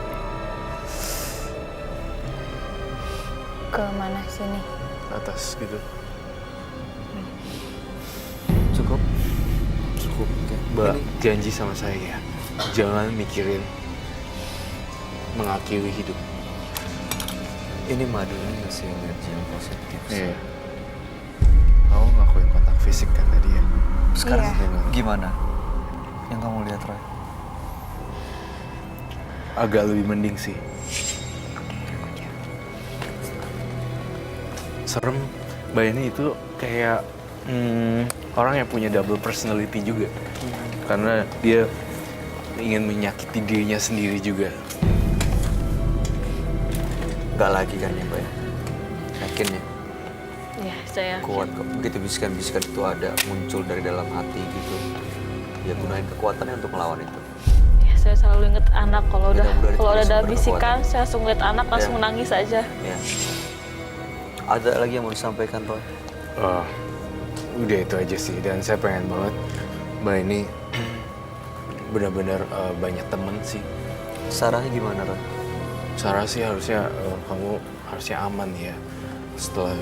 Ke mana sini? Atas gitu. Cukup. Cukup. Oke. Mbak, Ini- janji sama saya ya. Jangan mikirin mengakhiri hidup. Ini madu ini ngasih energi yang positif. Iya. Kamu ngakuin kontak fisik kan tadi ya? Sekarang Iya. gimana? Yang kamu lihat, Roy? Agak lebih mending sih. Serem, Mbak ini itu kayak orang yang punya double personality juga. Karena dia ingin menyakiti dirinya sendiri juga. Nggak lagi kan ya, Mbak ya? Yakin ya? Ya, saya Kuat kok. Begitu bisikan-bisikan itu ada, muncul dari dalam hati gitu. Ya gunain kekuatannya untuk melawan itu. Ya, saya selalu inget anak kalau udah Mudah-mudahan itu ada sumber bisikan, kekuatan. saya langsung lihat anak langsung Ya. nangis aja. Ya. Ada lagi yang mau disampaikan, Roy? Udah itu aja sih. Dan saya pengen banget Mbak ini benar-benar banyak temen sih. Sarahnya gimana, Roy? Sarah sih harusnya kamu harusnya aman ya. Setelah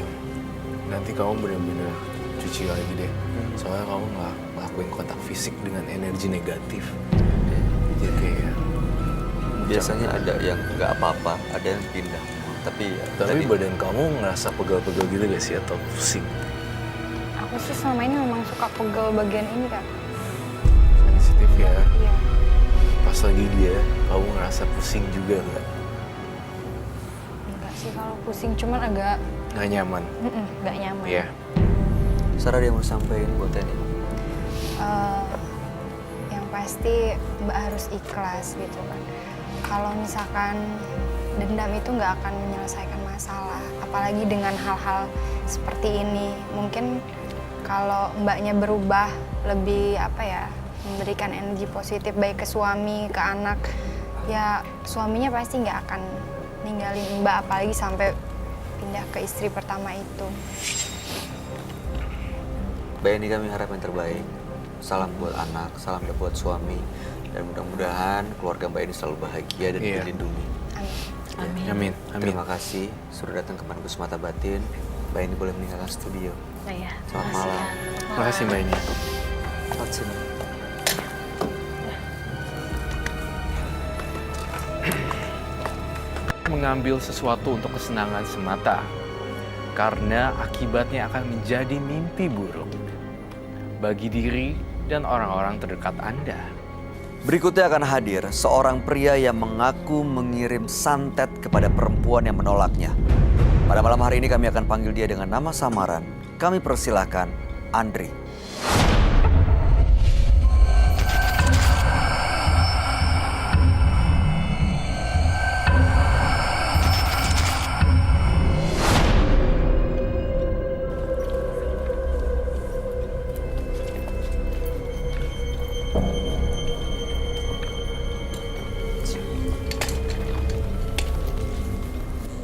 nanti kamu benar-benar cuci lagi deh. Soalnya kamu nggak ngelakuin kontak fisik dengan energi negatif. Jadi kayak Biasanya ada yang nggak apa-apa, ada yang pindah. Tapi tapi tadi- badan kamu ngerasa pegal-pegal gitu gak sih atau pusing? Aku sih selama ini memang suka pegel bagian ini, Kak. Sensitif ya. Iya. Pas lagi dia, kamu ngerasa pusing juga nggak? Enggak sih kalau pusing, cuman agak Nggak nyaman? nggak nyaman. Iya. Sarah dia mau sampaikan buat ini. Yang pasti Mbak harus ikhlas gitu kan. Kalau misalkan dendam itu nggak akan menyelesaikan masalah, apalagi dengan hal-hal seperti ini. Mungkin kalau Mbaknya berubah lebih memberikan energi positif baik ke suami, ke anak, ya suaminya pasti nggak akan ninggalin Mbak, apalagi sampai pindah ke istri pertama itu. Mbak ini kami harap yang terbaik. Salam buat anak, salam buat suami. Dan mudah-mudahan keluarga Mbak ini selalu bahagia dan Iya. dilindungi. Amin. Amin. Amin. Terima kasih sudah datang ke Mangus Mata Batin. Mbak ini boleh meninggalkan studio. Nah, ya. Selamat malam. Terima kasih Mbak ini. Selamat sini. Mengambil sesuatu untuk kesenangan semata, karena akibatnya akan menjadi mimpi buruk bagi diri dan orang-orang terdekat Anda. Berikutnya akan hadir seorang pria yang mengaku mengirim santet kepada perempuan yang menolaknya. Pada malam hari ini kami akan panggil dia dengan nama samaran. Kami persilahkan Andri.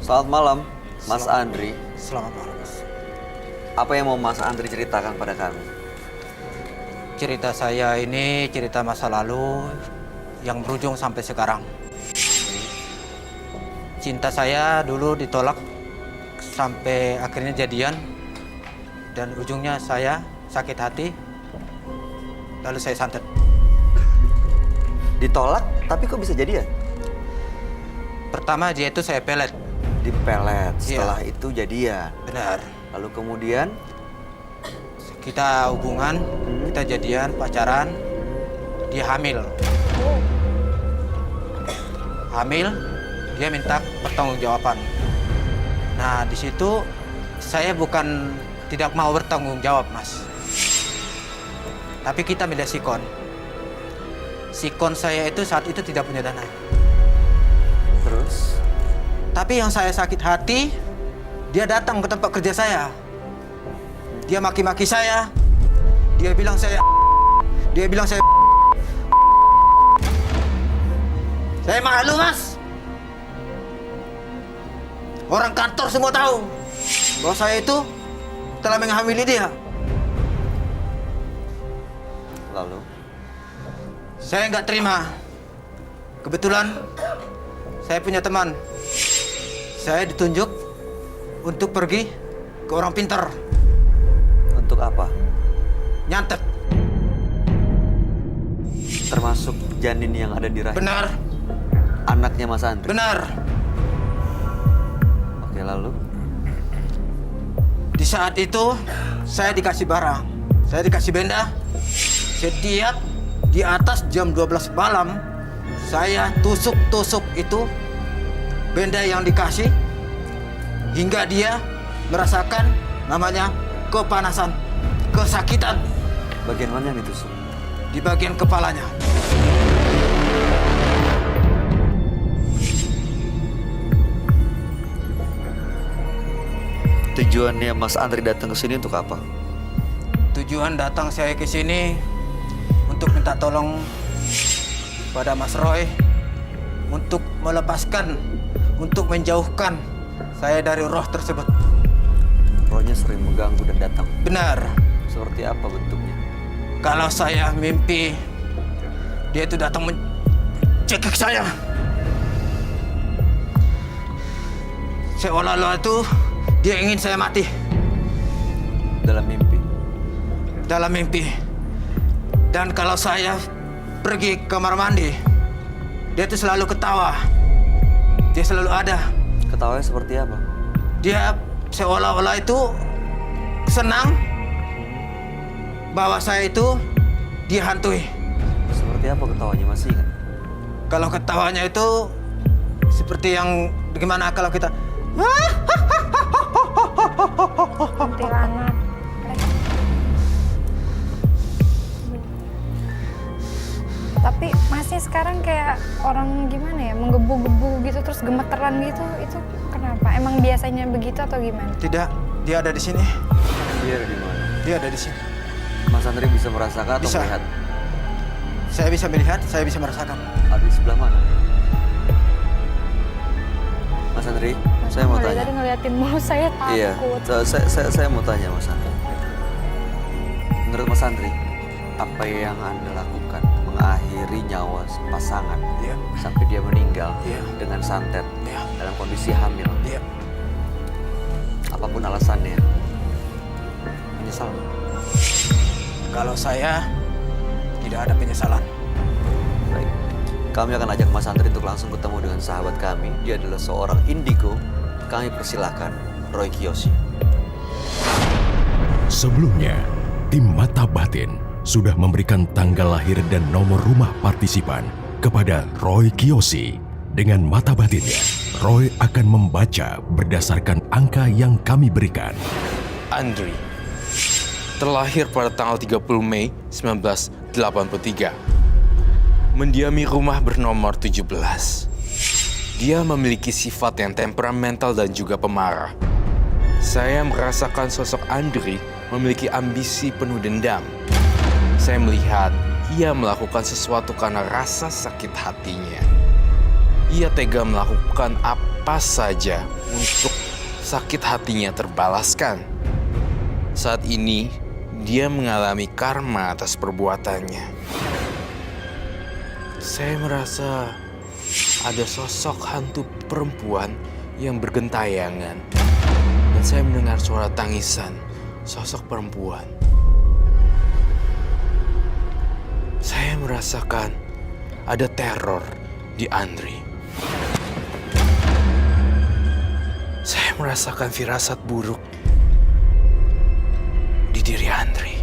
Selamat malam, Mas Andri. Selamat malam, Mas. Apa yang mau Mas Andri ceritakan pada kami? Cerita saya ini cerita masa lalu yang berujung sampai sekarang. Cinta saya dulu ditolak sampai akhirnya jadian. dan ujungnya saya sakit hati, lalu saya santet. Ditolak, tapi kok bisa jadian? Pertama dia itu saya pelet. Dipelet, Iya. setelah itu jadian. Benar. Lalu kemudian Kita hubungan, kita jadian, pacaran, dia hamil. Hamil, dia minta pertanggungjawaban. Nah, di situ saya bukan tidak mau bertanggung jawab, Mas. Tapi kita milih sikon. Sikon saya itu saat itu tidak punya dana. terus Tapi yang saya sakit hati, dia datang ke tempat kerja saya. Dia maki-maki saya. Dia bilang saya Saya malu, Mas. Orang kantor semua tahu bahwa saya itu telah menghamili dia. lalu Saya nggak terima. Kebetulan saya punya teman. Saya ditunjuk untuk pergi ke orang pintar, untuk apa? nyantet. Termasuk janin yang ada di rahim Benar, anaknya Mas Andri. benar. Oke, lalu Di saat itu saya dikasih barang. Saya dikasih benda. Setiap di atas jam 12 malam saya tusuk-tusuk itu benda yang dikasih hingga dia merasakan namanya kepanasan, kesakitan bagian mana yang ditusuk? di bagian kepalanya. Tujuannya Mas Andri datang ke sini untuk apa? Tujuan datang saya ke sini untuk minta tolong pada Mas Roy untuk melepaskan, untuk menjauhkan saya dari roh tersebut. Rohnya sering mengganggu dan datang. Benar, Seperti apa bentuknya? kalau saya mimpi, dia itu datang mencekik saya. Seolah-olah itu dia ingin saya mati Dalam mimpi. dalam mimpi. Dan kalau saya pergi ke kamar mandi, dia itu selalu ketawa. Dia selalu ada. Ketawanya seperti apa? Dia seolah-olah itu senang bahwa saya itu dihantui. Seperti apa ketawanya, masih ingat? Kalau ketawanya itu seperti yang bagaimana kalau kita Kuntilanak. Tapi masih sekarang kayak orang gimana ya, menggebu-gebu gitu terus gemeteran gitu, itu kenapa? Emang biasanya begitu atau gimana? tidak, dia ada di sini. Dia ada di mana? Dia ada di sini. Mas Andri bisa merasakan atau Bisa. melihat? Saya bisa melihat, saya bisa merasakan. Ada di sebelah mana? Mas Andri, saya mau Dari tanya. tadi ngeliatin mulu saya takut. Iya, saya mau tanya Mas Andri. Menurut Mas Andri, apa yang Anda lakukan mengakhiri nyawa pasangan Iya. sampai dia meninggal Iya. dengan santet Iya. dalam kondisi hamil? Dia Apapun alasannya, menyesal? kalau saya tidak ada penyesalan. Baik, kami akan ajak Mas Andri untuk langsung ketemu dengan sahabat kami. Dia adalah seorang indigo. Kami persilahkan Roy Kiyoshi. Sebelumnya, tim Mata Batin sudah memberikan tanggal lahir dan nomor rumah partisipan kepada Roy Kiyoshi. Dengan mata batinnya, Roy akan membaca berdasarkan angka yang kami berikan. Andri terlahir pada tanggal 30 Mei 1983. Mendiami rumah bernomor 17. Dia memiliki sifat yang temperamental dan juga pemarah. Saya merasakan sosok Andri memiliki ambisi penuh dendam. Saya melihat ia melakukan sesuatu karena rasa sakit hatinya. Ia tega melakukan apa saja untuk sakit hatinya terbalaskan. Saat ini, dia mengalami karma atas perbuatannya. Saya merasa ada sosok hantu perempuan yang bergentayangan. Dan saya mendengar suara tangisan sosok perempuan. Saya merasakan ada teror di Andri. Saya merasakan firasat buruk di diri Andri.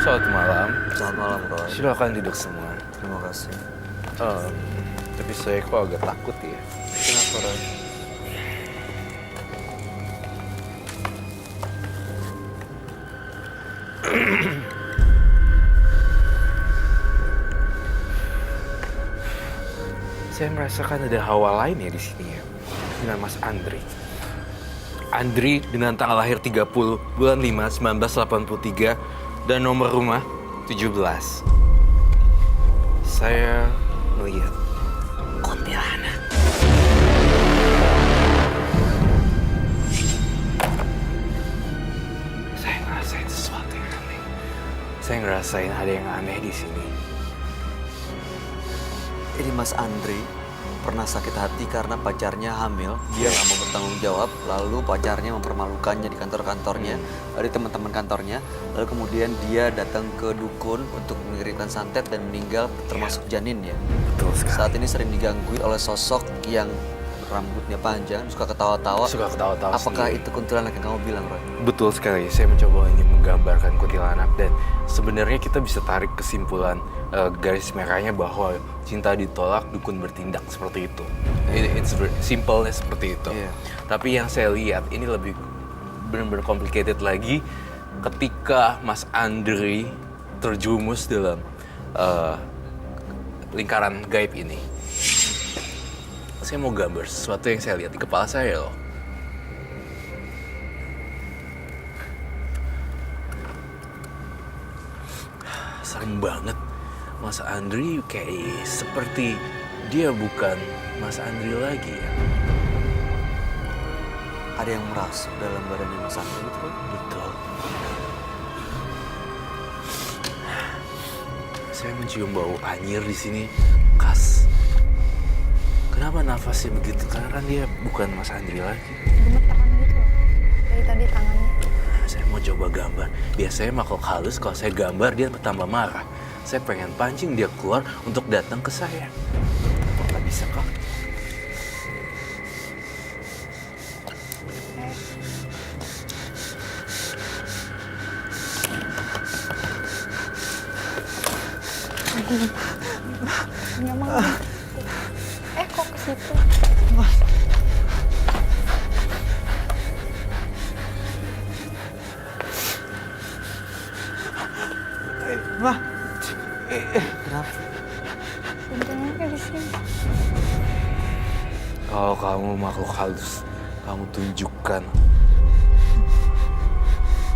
Selamat malam. Selamat malam, Roy. Silakan duduk semua. Terima kasih. Tapi saya kok agak takut ya. Kenapa, Roy? Saya merasakan ada hawa lain ya di sini ya. Dengan Mas Andri. Andri dengan tanggal lahir 30 bulan 5 1983 dan nomor rumah 17. Saya melihat kuntilanak. Saya ngerasain sesuatu yang aneh. Saya ngerasain ada yang aneh di sini. Ini Mas Andri pernah sakit hati karena pacarnya hamil. Dia nggak mau bertanggung jawab, lalu pacarnya mempermalukannya di kantor-kantornya, di teman-teman kantornya. Lalu kemudian dia datang ke dukun untuk mengirimkan santet dan meninggal, termasuk janin ya. Betul sekali. Saat ini sering digangguin oleh sosok yang rambutnya panjang, suka ketawa-tawa. Suka ketawa-tawa Apakah sendiri. itu kuntilanak yang kamu bilang, Roy? Betul sekali, saya mencoba ingin menggambarkan kuntilanak dan sebenarnya kita bisa tarik kesimpulan garis merahnya bahwa cinta ditolak, dukun bertindak seperti itu. It's simple seperti itu. Iya. Tapi yang saya lihat ini lebih benar-benar complicated lagi ketika Mas Andri terjumus dalam lingkaran gaib ini. Saya mau gambar sesuatu yang saya lihat di kepala saya loh. Serem banget. Mas Andri kayak seperti dia bukan Mas Andri lagi ya. Ada yang merasuk dalam badannya Mas Andri, betul? Betul. Saya mencium bau anyir di sini khas. Kenapa nafasnya begitu? Karena kan dia bukan Mas Andri lagi. Gemeteran gitu loh. Dari tadi tangannya. Saya mau coba gambar. Biasanya makhluk halus kalau saya gambar dia bertambah marah. Saya pengen pancing dia keluar untuk datang ke saya. Apakah bisa kah? Nggak mau. Kok ke situ? Mah, Kenapa? Kuntilanaknya di sini. Kalau kamu makhluk halus, kamu tunjukkan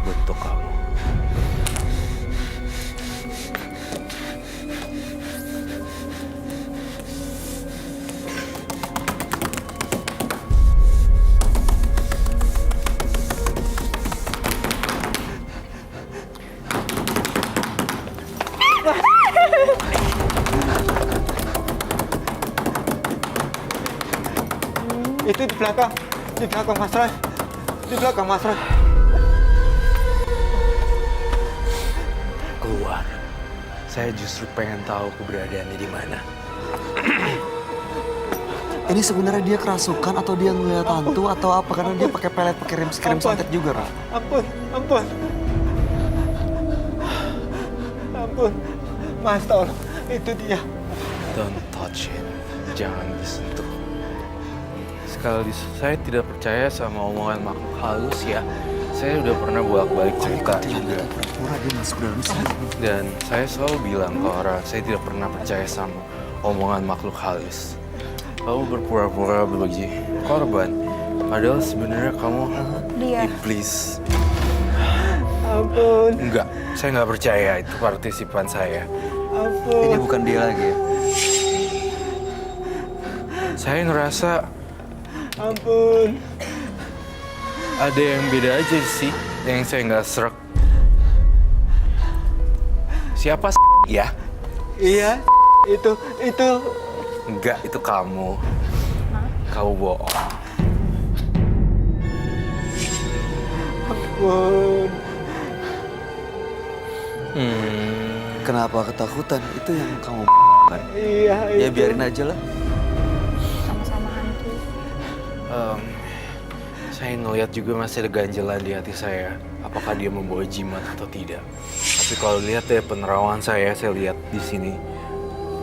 bentuk kamu. itu di belakang Mas Roy. Di belakang Mas Roy. Keluar. Saya justru pengen tahu keberadaannya di mana. Ini sebenarnya dia kerasukan atau dia ngeliat hantu atau apa? Karena dia pakai pelet, pakai rem santet juga, Ra. Ampun. Mas, tolong. Itu dia. Don't touch it. Jangan disentuh. Sekali saya tidak percaya sama omongan makhluk halus ya. Saya udah pernah bolak-balik cerita juga. Pura-pura dia masuk dalam sini. Dan saya selalu bilang ke orang, saya tidak pernah percaya sama omongan makhluk halus. Kamu berpura-pura berbagi korban, padahal sebenarnya kamu Dia. iblis. Ampun. Enggak, saya nggak percaya itu partisipan saya. Ini bukan dia lagi ya? Saya ngerasa Ampun. ada yang beda aja sih, yang saya nggak serak. Siapa ya? Iya, itu. Enggak, itu kamu. Kamu bohong. Ampun. Kenapa ketakutan? Itu yang kamu kan? Iya, Ya biarin aja lah. Sama-sama hantu. Saya ngeliat juga masih ada ganjelan di hati saya. Apakah dia membawa jimat atau tidak? Tapi kalau lihat ya penerawangan saya lihat di sini.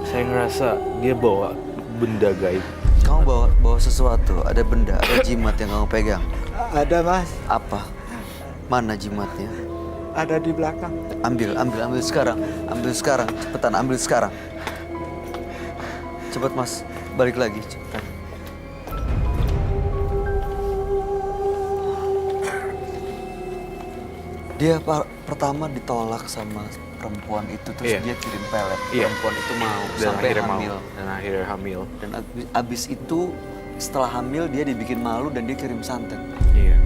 Saya ngerasa dia bawa benda gaib. Kamu bawa sesuatu, ada benda, ada jimat yang kamu pegang. Ada, Mas. Apa? Mana jimatnya? Ada di belakang. Ambil sekarang. Ambil sekarang, cepetan ambil sekarang. Cepet Mas, balik lagi, cepetan. Dia pertama ditolak sama perempuan itu, terus Iya. dia kirim pelet. Iya. Perempuan itu mau, Dan sampai akhirnya hamil. Dan akhirnya hamil. Dan abis itu, setelah hamil dia dibikin malu dan dia kirim santet. Iya,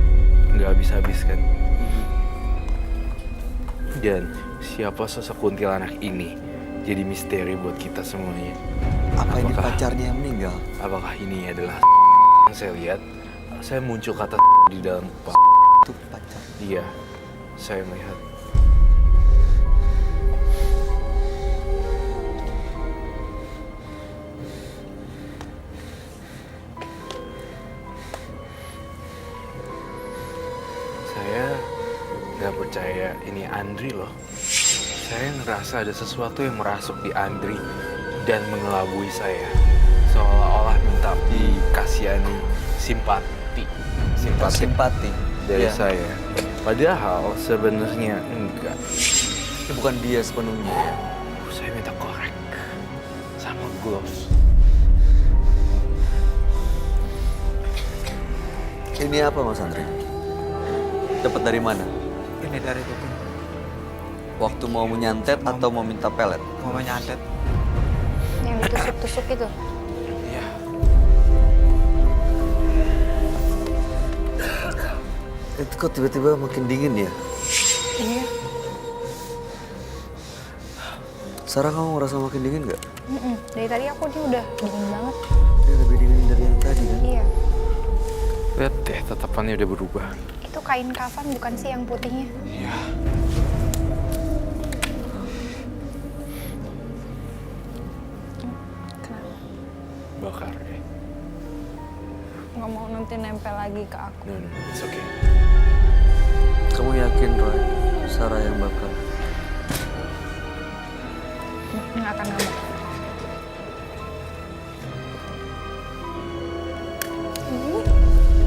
nggak habis-habis kan. Dan siapa sosok kuntilanak ini jadi misteri buat kita semuanya. Apa ini Apakah- pacarnya yang meninggal? Apakah ini adalah yang saya lihat? Saya muncul kata di dalam kepala. Itu pacar. Iya, saya melihat. Saya nggak percaya ini Andri loh. Saya ngerasa ada sesuatu yang merasuk di Andri dan mengelabui saya. Seolah-olah minta dikasihani simpati. Simpati Dari Iya. saya. Padahal sebenarnya enggak. Itu bukan dia sepenuhnya ya. Saya minta korek sama gloves. Ini apa Mas Andri? Dapat dari mana? Ini dari dukun. Waktu mau menyantet atau mau minta pelet? Mau nyantet. Yang ditusuk-tusuk itu. Iya. Itu kok tiba-tiba makin dingin ya? Iya. Sarah, kamu ngerasa makin dingin nggak? Dari tadi aku nih udah dingin banget. Dia lebih dingin dari yang tadi kan? Iya. Lihat deh, tatapannya udah berubah. Itu kain kafan bukan sih yang putihnya? Iya. Kenapa? Bakar deh. Nggak mau nanti nempel lagi ke aku. No, it's okay. Kamu yakin Roy? Sarah yang bakal? Nggak akan ngamuk.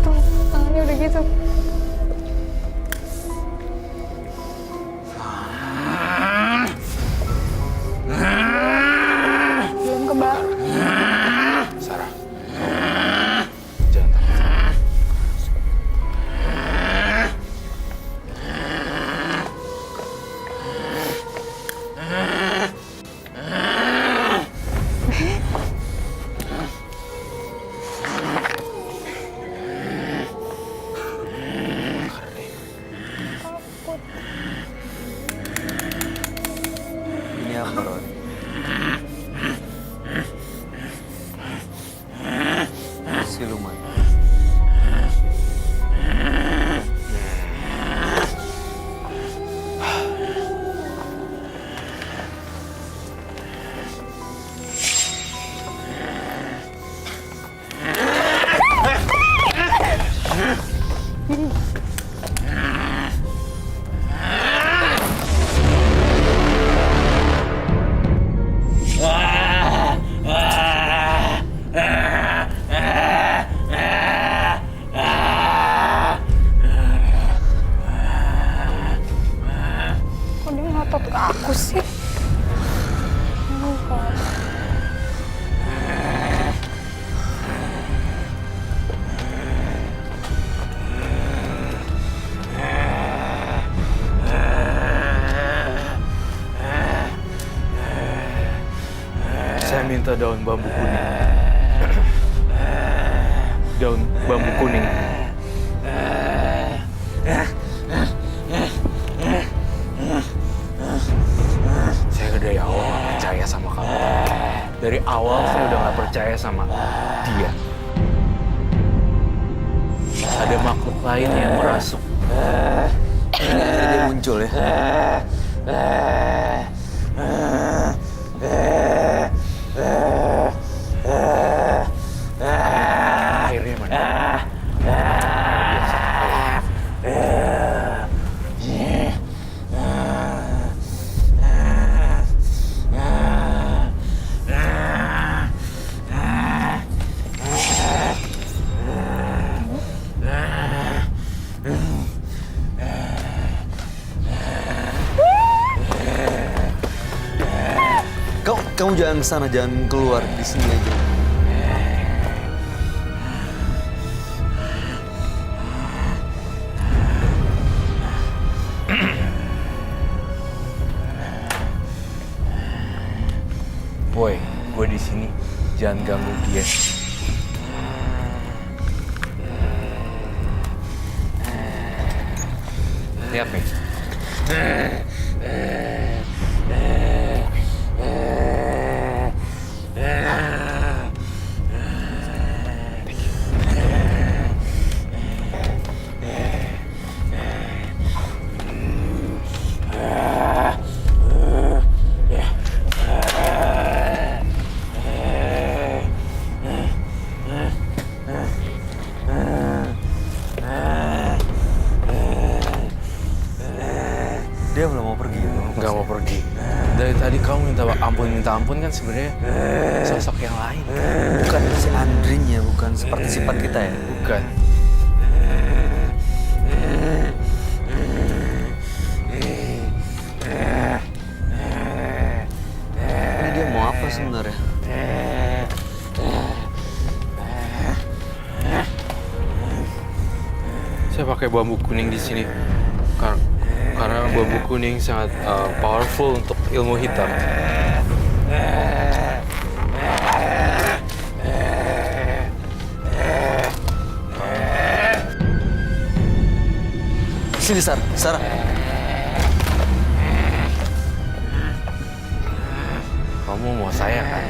Tuh, tangannya udah gitu. Belum kebal. Sarah. Jangan takut. Bakar deh. Ini apa Roy? Siluman. Kok dia ngotot ke aku sih? Kok. Saya minta daun bambu kuning. Daun bambu kuning. Saya sama dia. Ada makhluk lain yang merasuk. Akhirnya dia muncul ya. Akhirnya mana? Kamu jangan kesana, jangan keluar, di sini aja. Boy, gue di sini. Jangan ganggu dia. Lihat nih. Dia belum mau pergi. Nggak mau pergi. Dari tadi kamu minta ampun kan sebenarnya sosok yang lain. Bukan si Andrinya, bukan seperti sifat kita ya. Bukan. Ini dia mau apa sebenarnya? Saya pakai bambu kuning di sini karena bambu kuning sangat powerful untuk ilmu hitam. Sini, Sarah. Kamu mau saya kan?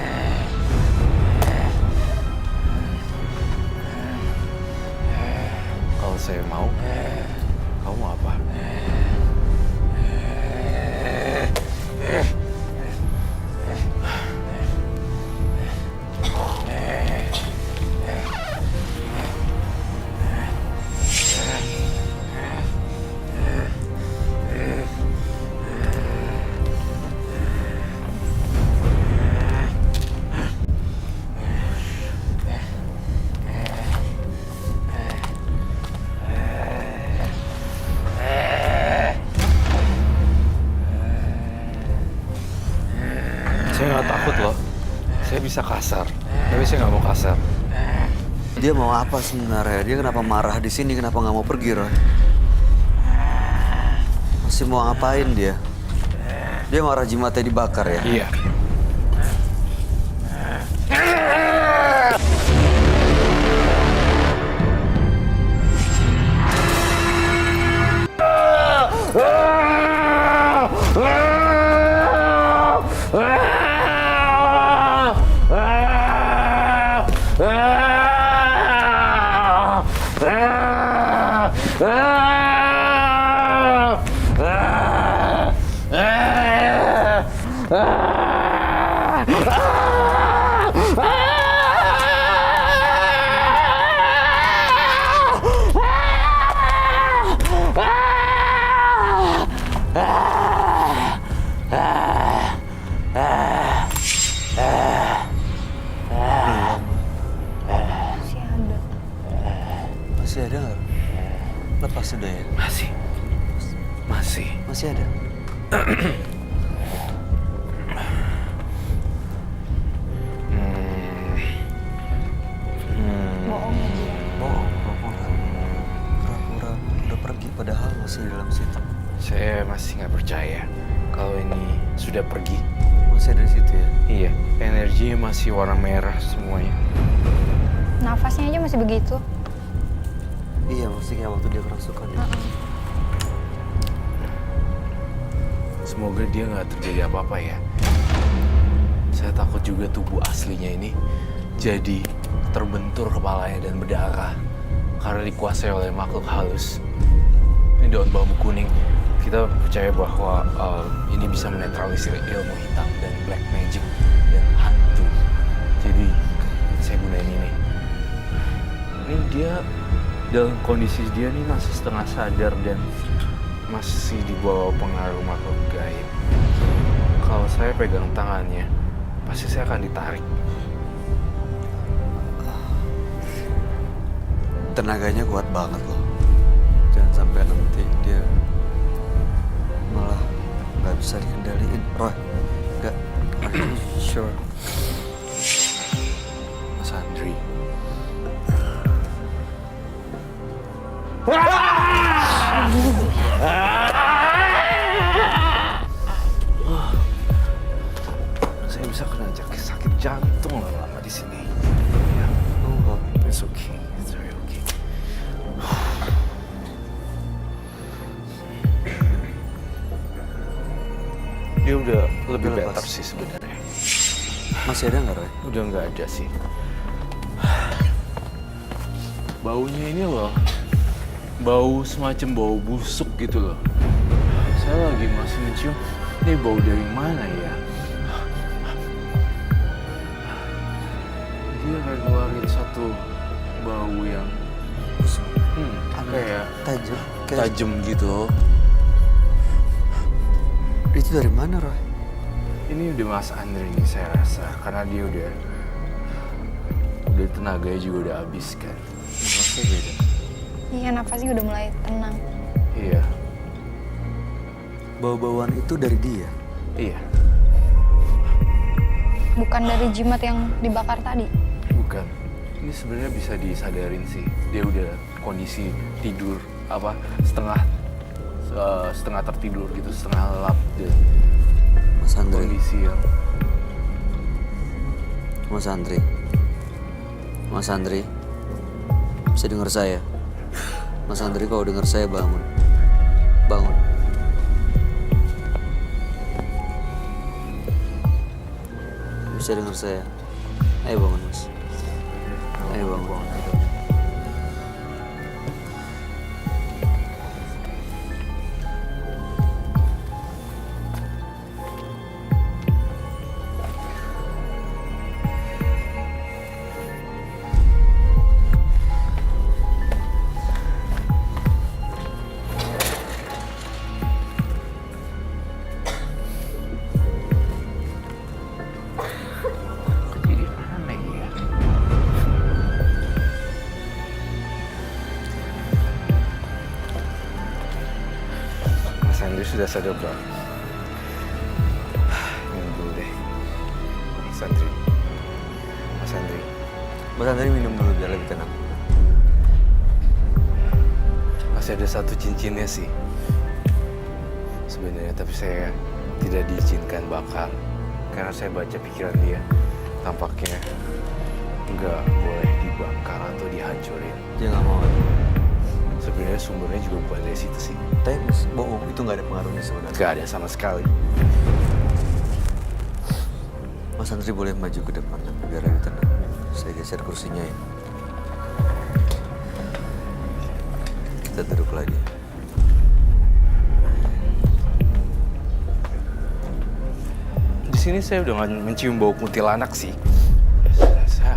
Kalau saya mau, kamu apa? Saya nggak takut loh. Saya bisa kasar, tapi saya nggak mau kasar. Dia mau apa sebenarnya? Dia kenapa marah di sini? Kenapa nggak mau pergi, Roy? Masih mau ngapain dia? Dia marah jimatnya dibakar ya? Iya. Masih ada nggak? Lepas sudah ya? Masih ada. Bohong, pura-pura udah pergi padahal masih di dalam situ. Saya masih nggak percaya kalau ini sudah pergi. Masih ada di situ ya? Iya, energinya masih warna merah semuanya. Nafasnya aja masih begitu. Iya, masih kayak waktu dia kerasukan ya. Semoga dia nggak terjadi apa-apa ya. Saya takut juga tubuh aslinya ini jadi terbentur kepalanya dan berdarah karena dikuasai oleh makhluk halus. Ini daun bambu kuning. Kita percaya bahwa ini bisa menetralisir ilmu hitam dan black magic dan hantu. Jadi saya gunain ini. Ini dia dalam kondisi dia nih masih setengah sadar dan masih di bawah pengaruh makhluk gaib. Kalau saya pegang tangannya, pasti saya akan ditarik. Tenaganya kuat banget loh. Jangan sampai nanti dia malah nggak bisa dikendaliin. Roy, nggak. Are you sure? Mas Andri. Saya bisa kena sakit jantung lama-lama di sini. Ya, oh, it's okay, it's very okay. Dia udah lebih Udah lepas. better sih sebenarnya. Masih ada nggak, Roy? Udah nggak ada sih. Baunya ini loh, bau semacam bau busuk gitu loh. Saya lagi masih mencium, ini bau dari mana ya? Dia kayak ngeluarin satu bau yang kayak Tajam. tajam gitu. Itu dari mana, Roy? Ini udah Mas Andri nih saya rasa, karena dia udah tenaganya juga udah habis kan. Nafasnya beda. Iya, nafasnya udah mulai tenang. Iya, Bau-bauan itu dari dia. iya. Bukan dari jimat yang dibakar tadi. Bukan. Ini sebenarnya bisa disadarin sih. Dia udah kondisi tidur setengah tertidur gitu, setengah lelap dan Mas Andri. kondisi yang Mas Andri. Mas Andri. Bisa dengar saya? Mas Andri, kalau dengar saya bangun. Bangun. Bisa dengar saya? Ayo bangun, Mas. Ayo bangun. jadi aneh ya. Mas Andri sudah sadar belum? Minum dulu deh. Mas Andri. Mas Andri. Mas Andri minum dulu biar lebih tenang. Masih ada satu cincinnya sih. Sebenarnya, tapi saya tidak diizinkan bakar. Karena saya baca pikiran dia. Tampaknya nggak boleh dibakar atau dihancurin. Dia nggak mau. Sebenarnya sumbernya juga bukan dari situ sih. Tapi Mas, bohong. Itu nggak ada pengaruhnya sebenarnya. Nggak ada sama sekali. Mas Andri boleh maju ke depan biar lebih tenang. Saya geser kursinya ya. Kita duduk lagi. Di sini saya udah nggak mencium bau kuntilanak sih.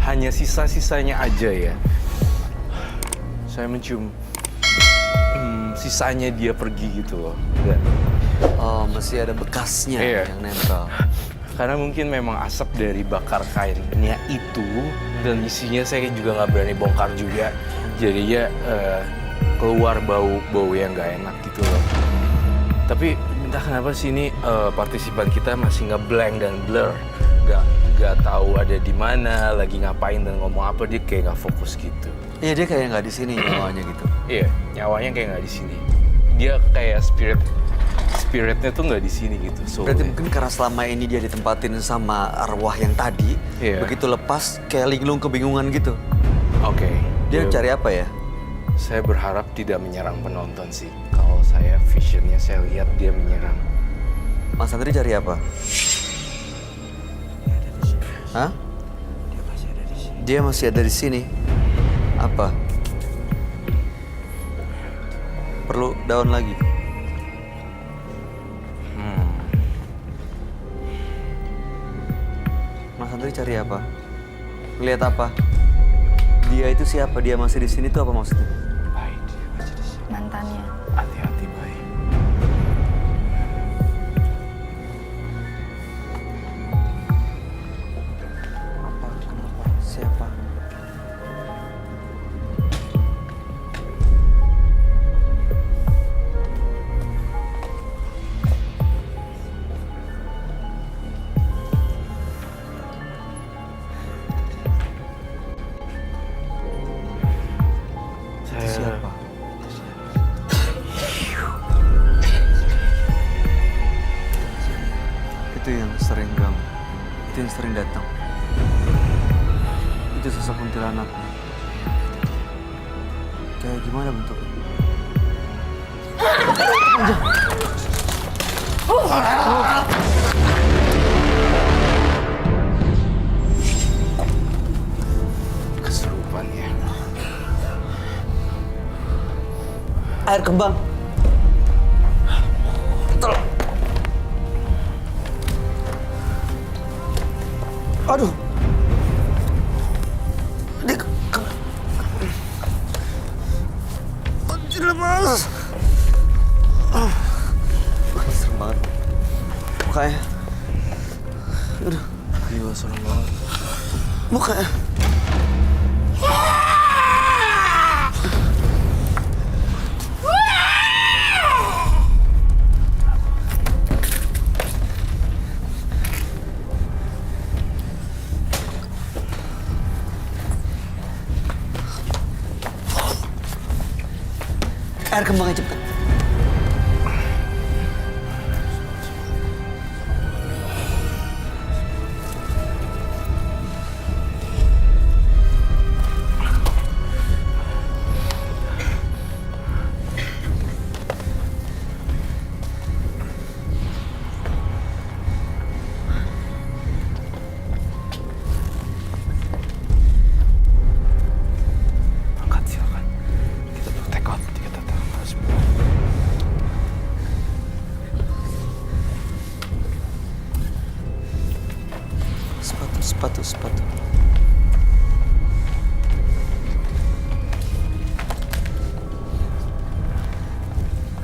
Hanya sisa-sisanya aja ya. Saya mencium sisanya dia pergi gitu loh. Dan Oh, masih ada bekasnya Iya. yang nempel. karena mungkin memang asap dari bakar kainnya itu dan isinya saya juga nggak berani bongkar juga. Jadinya keluar bau yang nggak enak gitu loh. Tapi entah kenapa sih ini partisipan kita masih ngeblank dan blur, nggak tahu ada di mana, lagi ngapain dan ngomong apa, dia kayak nggak fokus gitu. Iya, dia kayak nggak di sini nyawanya gitu. Iya, nyawanya kayak nggak di sini. Dia kayak spiritnya tuh nggak di sini gitu. Berarti soulnya. mungkin karena selama ini dia ditempatin sama arwah yang tadi, Iya. begitu lepas kayak linglung kebingungan gitu. Oke. Dia cari apa ya? Saya berharap tidak menyerang penonton sih. Kalau saya visionnya saya lihat dia menyerang. Mas Andri cari apa? Hah? Dia masih ada di sini. Apa? Perlu daun lagi? Mas Andri cari apa? Lihat apa? Dia itu siapa? Dia masih di sini tuh apa maksudnya? Baik, dia masih di sini. Mantannya. Hati-hati, baik. Apa? Kenapa? Siapa? Itu siapa? Itu yang sering ganggu. Itu yang sering datang. Itu sosok kuntilanak. Kayak gimana bentuknya? Kesurupan ya. Air kembang. Tolong. Aduh. Dia anjir lemas. Serem banget. Mukanya. Aduh. Gila, serem banget. Mukanya. Air kembangnya cepet. Angkat, silakan. Kita tuh take out. Kita harus. Sepatu.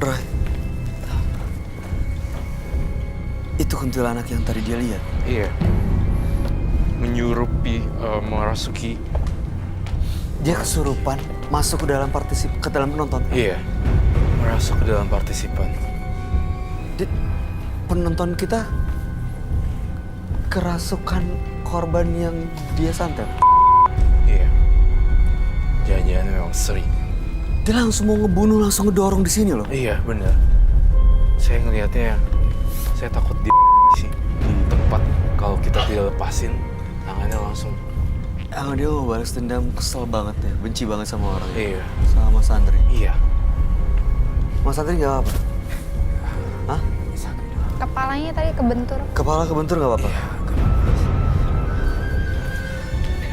Roy. Itu kuntilanak yang tadi dia lihat. Iya. Menyurupi, merasuki. Dia kesurupan masuk ke dalam penonton. Iya. Merasuk ke dalam partisipan. Penonton kita kerasukan korban yang dia santet. Iya. Jangan-jangan memang sering. Dia langsung mau ngebunuh, langsung ngedorong di sini loh. Iya, benar. Saya ngelihatnya, saya takut di sih di tempat kalau kita tidak lepasin tangannya langsung. Dia mau balas dendam, kesel banget ya, benci banget sama orang. Iya. Sama Mas Andri. Iya. Mas Andri nggak apa-apa? Hah? Kepalanya tadi kebentur. Kepala kebentur nggak apa-apa?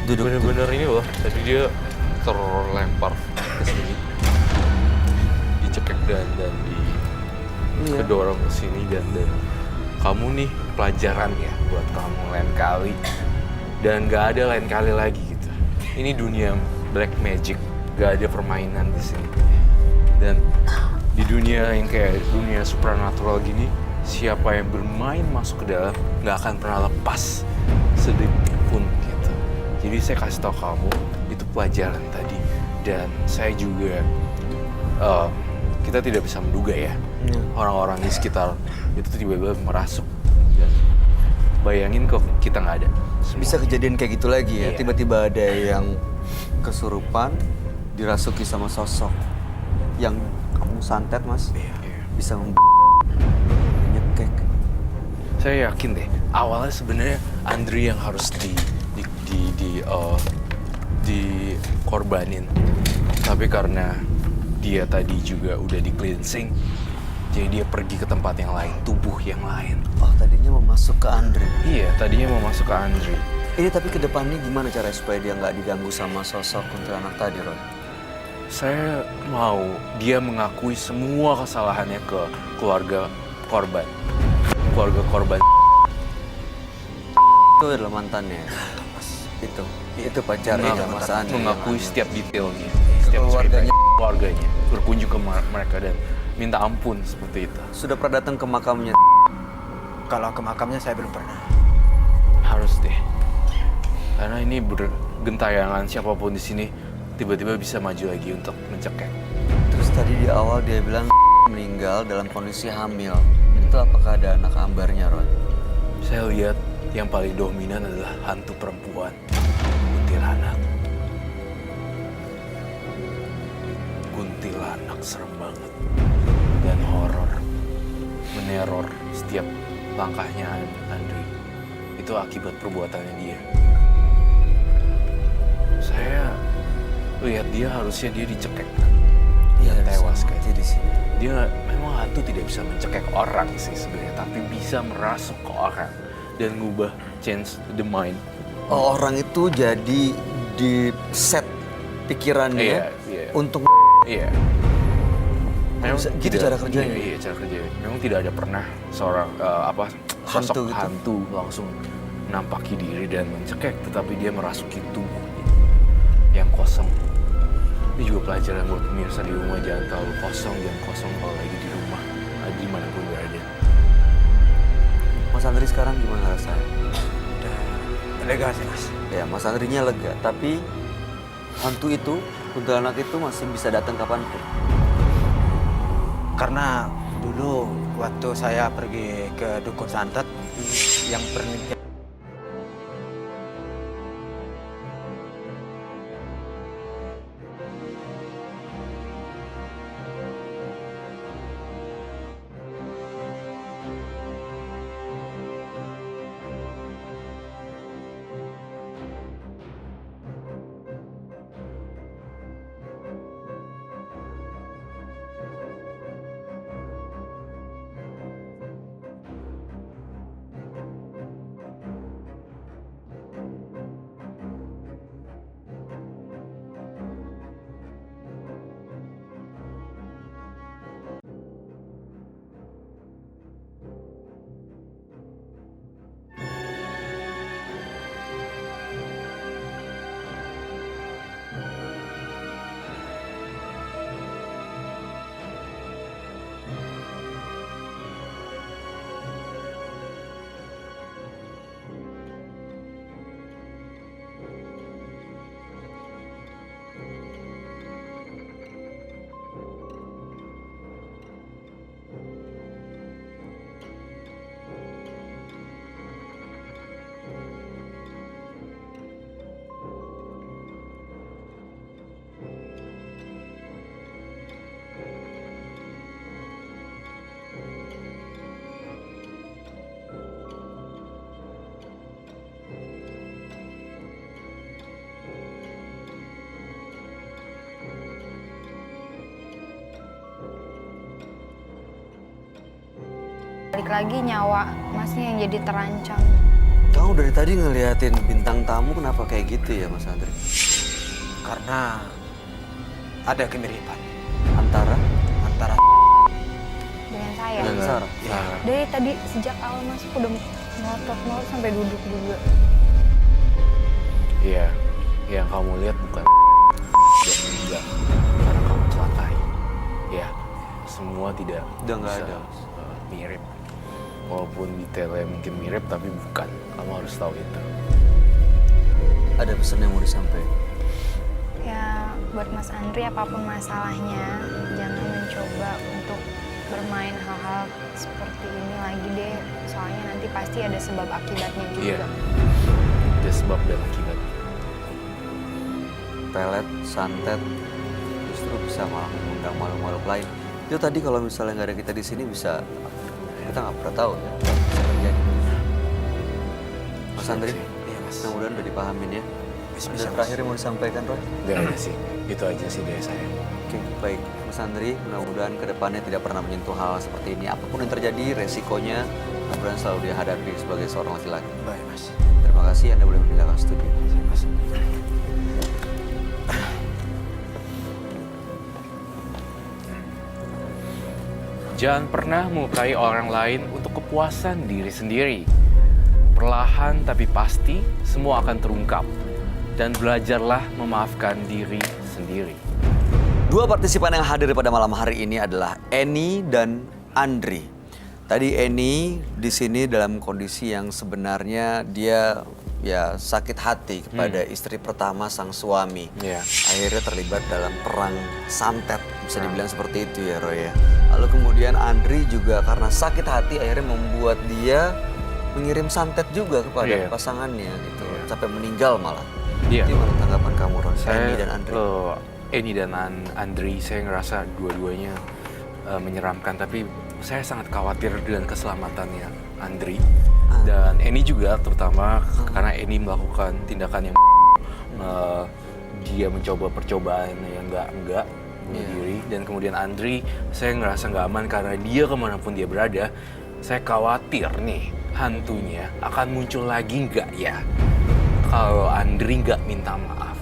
Duduk. Bener-bener ini loh, tadi dia terlempar ke sini. Dicekek dan Iya. kedorong ke sini dan kamu nih pelajaran ya buat kamu lain kali. Dan gak ada lain kali lagi gitu. Ini dunia black magic, gak ada permainan di sini. Dan di dunia yang kayak dunia supernatural gini, siapa yang bermain masuk ke dalam gak akan pernah lepas sedetik pun gitu. Jadi saya kasih tahu kamu itu pelajaran tadi. Dan saya juga kita tidak bisa menduga ya orang-orang di sekitar itu tiba-tiba merasuk dan bayangin kok kita nggak ada. Bisa kejadian kayak gitu lagi ya, Iya. tiba-tiba ada yang kesurupan, dirasuki sama sosok yang kamu santet, Mas. Iya. Bisa nyekek. Saya yakin deh, awalnya sebenarnya Andri yang harus dikorbanin. Tapi karena dia tadi juga udah di cleansing, jadi dia pergi ke tempat yang lain, tubuh yang lain. Oh, tadinya mau masuk ke Andri. Iya, tadinya mau masuk ke Andri. Ini tapi ke depannya gimana cara supaya dia nggak diganggu sama sosok kuntilanak tadi, Roy? Saya mau dia mengakui semua kesalahannya ke keluarga korban. Keluarga korban. Itu adalah mantannya. Itu pacarnya Mas Andri. Mengakui setiap detailnya, Ke setiap keluarganya. keluarganya, berkunjung ke mereka dan minta ampun seperti itu. Sudah pernah datang ke makamnya. Kalau ke makamnya saya belum pernah. Harus deh, karena ini bergentayangan siapapun di sini tiba-tiba bisa maju lagi untuk mencekek. Terus tadi di awal dia bilang meninggal dalam kondisi hamil. Itu apakah ada anak kembarnya, Roy? Saya lihat yang paling dominan adalah hantu perempuan, kuntilanak. Kuntilanak serem banget dan horor, meneror setiap langkahnya Andri. Itu akibat perbuatannya dia. Saya lihat dia harusnya dia dicekek, dia tewas kan. Di sini. Dia memang hantu tidak bisa mencekek orang sih sebenarnya, tapi bisa merasuk ke orang dan ngubah change the mind. Oh, orang itu jadi di set pikirannya Iya. untuk Iya. Gitu cara kerjanya? Iya, cara kerjanya. Memang tidak ada pernah seorang sosok Hantu gitu. hantu langsung menampaki diri dan mencekek, tetapi dia merasuki tubuh yang kosong. Ini juga pelajaran buat pemirsa di rumah, jangan terlalu kosong, jangan kosong kalau lagi di rumah, dimanapun berada. Mas Andri sekarang gimana rasanya? Udah lega sih, Mas. Ya, Mas Andrinya lega, tapi hantu itu, kuntilanak itu masih bisa datang kapanpun. Karena dulu waktu saya pergi ke Dukun Santet yang pernikahan balik lagi nyawa masnya yang jadi terancam. Kamu dari tadi ngeliatin bintang tamu kenapa kayak gitu ya, Mas Andri? karena ada kemiripan Antara Dengan saya. dengan Sarah. ya, Dari tadi sejak awal masuk udah melotot sampai duduk juga. Iya, yang kamu lihat bukan dan meninggal karena kamu celakai. Ya, semua tidak Udah nggak bisa, ada. Mirip. Walaupun detailnya mungkin mirip, tapi bukan. Kamu harus tahu itu. Ada pesan yang mau disampaikan? Ya buat Mas Andri apapun masalahnya jangan mencoba untuk bermain hal-hal seperti ini lagi deh. Soalnya nanti pasti ada sebab akibatnya juga. Iya. Ada sebab dan akibat. Pelet, santet, justru bisa malah mengundang makhluk-makhluk lain. Itu tadi kalau misalnya nggak ada kita di sini bisa, kita nggak pernah tahu ya. Bisa terjadi. Mas Andri, iya Mas. mudah-mudahan udah dipahamin ya. Bisa, Ada Mas. terakhir yang mau disampaikan, Roy? Gak ada sih. Itu aja sih dari saya. Oke, baik. Mas Andri, mudah-mudahan kedepannya tidak pernah menyentuh hal seperti ini. Apapun yang terjadi, resikonya mudah-mudahan selalu dihadapi sebagai seorang laki-laki. Baik Mas. Terima Terima kasih, Anda boleh meninggalkan studio. Jangan pernah melukai orang lain untuk kepuasan diri sendiri. Perlahan tapi pasti, semua akan terungkap. Dan belajarlah memaafkan diri sendiri. Dua partisipan yang hadir pada malam hari ini adalah Eni dan Andri. Tadi Eni di sini dalam kondisi yang sebenarnya dia ya sakit hati kepada istri pertama sang suami. Iya. Akhirnya terlibat dalam perang santet, bisa dibilang seperti itu ya Roy ya. Lalu kemudian Andri juga karena sakit hati akhirnya membuat dia mengirim santet juga kepada pasangannya gitu, sampai meninggal malah. Iya. Gimana tanggapan kamu Roy? Saya, Eni dan Andri? Eni dan Andri, saya ngerasa dua-duanya menyeramkan, tapi saya sangat khawatir dengan keselamatannya Andri. Dan Eni juga terutama karena Eni melakukan tindakan yang dia mencoba percobaan yang enggak bunuh diri. Dan kemudian Andri, saya ngerasa nggak aman karena dia kemanapun dia berada, saya khawatir nih hantunya akan muncul lagi nggak ya kalau Andri nggak minta maaf.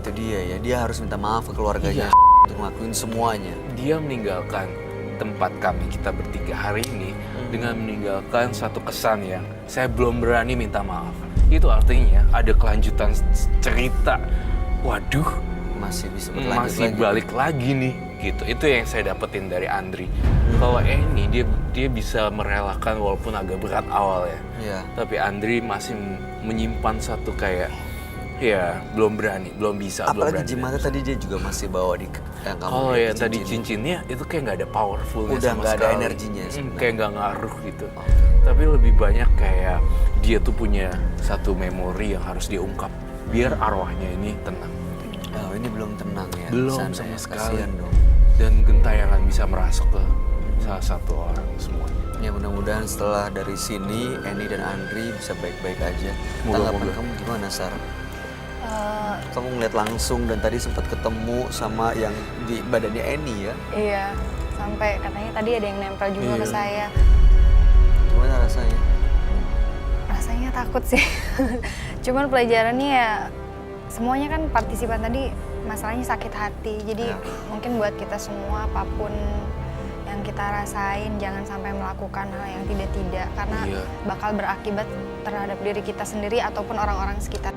Itu dia ya, dia harus minta maaf ke keluarganya untuk ngelakuin semuanya. Dia meninggalkan tempat kami kita bertiga hari ini dengan meninggalkan satu kesan yang saya belum berani minta maaf. Itu artinya ada kelanjutan cerita. Waduh, Masih bisa berlanjut masih lagi. balik lagi nih gitu. Itu yang saya dapetin dari Andri. Kalau Eni dia bisa merelakan walaupun agak berat awal ya. Iya. Tapi Andri masih menyimpan satu kayak ya belum berani, belum bisa, belum Apalagi berani. Jimata tadi dia juga masih bawa di yang kamu Kalau lihat yang tadi cincin. cincinnya itu kayak nggak ada powerfulnya Udah sama nggak ada sekali. energinya sebenarnya. Kayak nggak ngaruh gitu. Tapi lebih banyak kayak dia tuh punya satu memori yang harus diungkap biar arwahnya ini tenang. Oh, ini belum tenang ya. Belum di sana sama ya. sekali. Kasihan dong. Dan gentayangan bisa merasuk ke salah satu orang semua. Ya mudah-mudahan setelah dari sini Eni dan Andri bisa baik-baik aja. Tanggapan Moga-moga. kamu gimana Sar? Kamu ngeliat langsung dan tadi sempat ketemu sama yang di badannya Eni ya? Iya, sampai katanya tadi ada yang nempel juga ke saya. Gimana rasanya? Rasanya takut sih. Cuman pelajarannya ya semuanya kan partisipan tadi masalahnya sakit hati. Jadi mungkin buat kita semua apapun yang kita rasain jangan sampai melakukan hal yang tidak-tidak karena bakal berakibat terhadap diri kita sendiri ataupun orang-orang sekitar.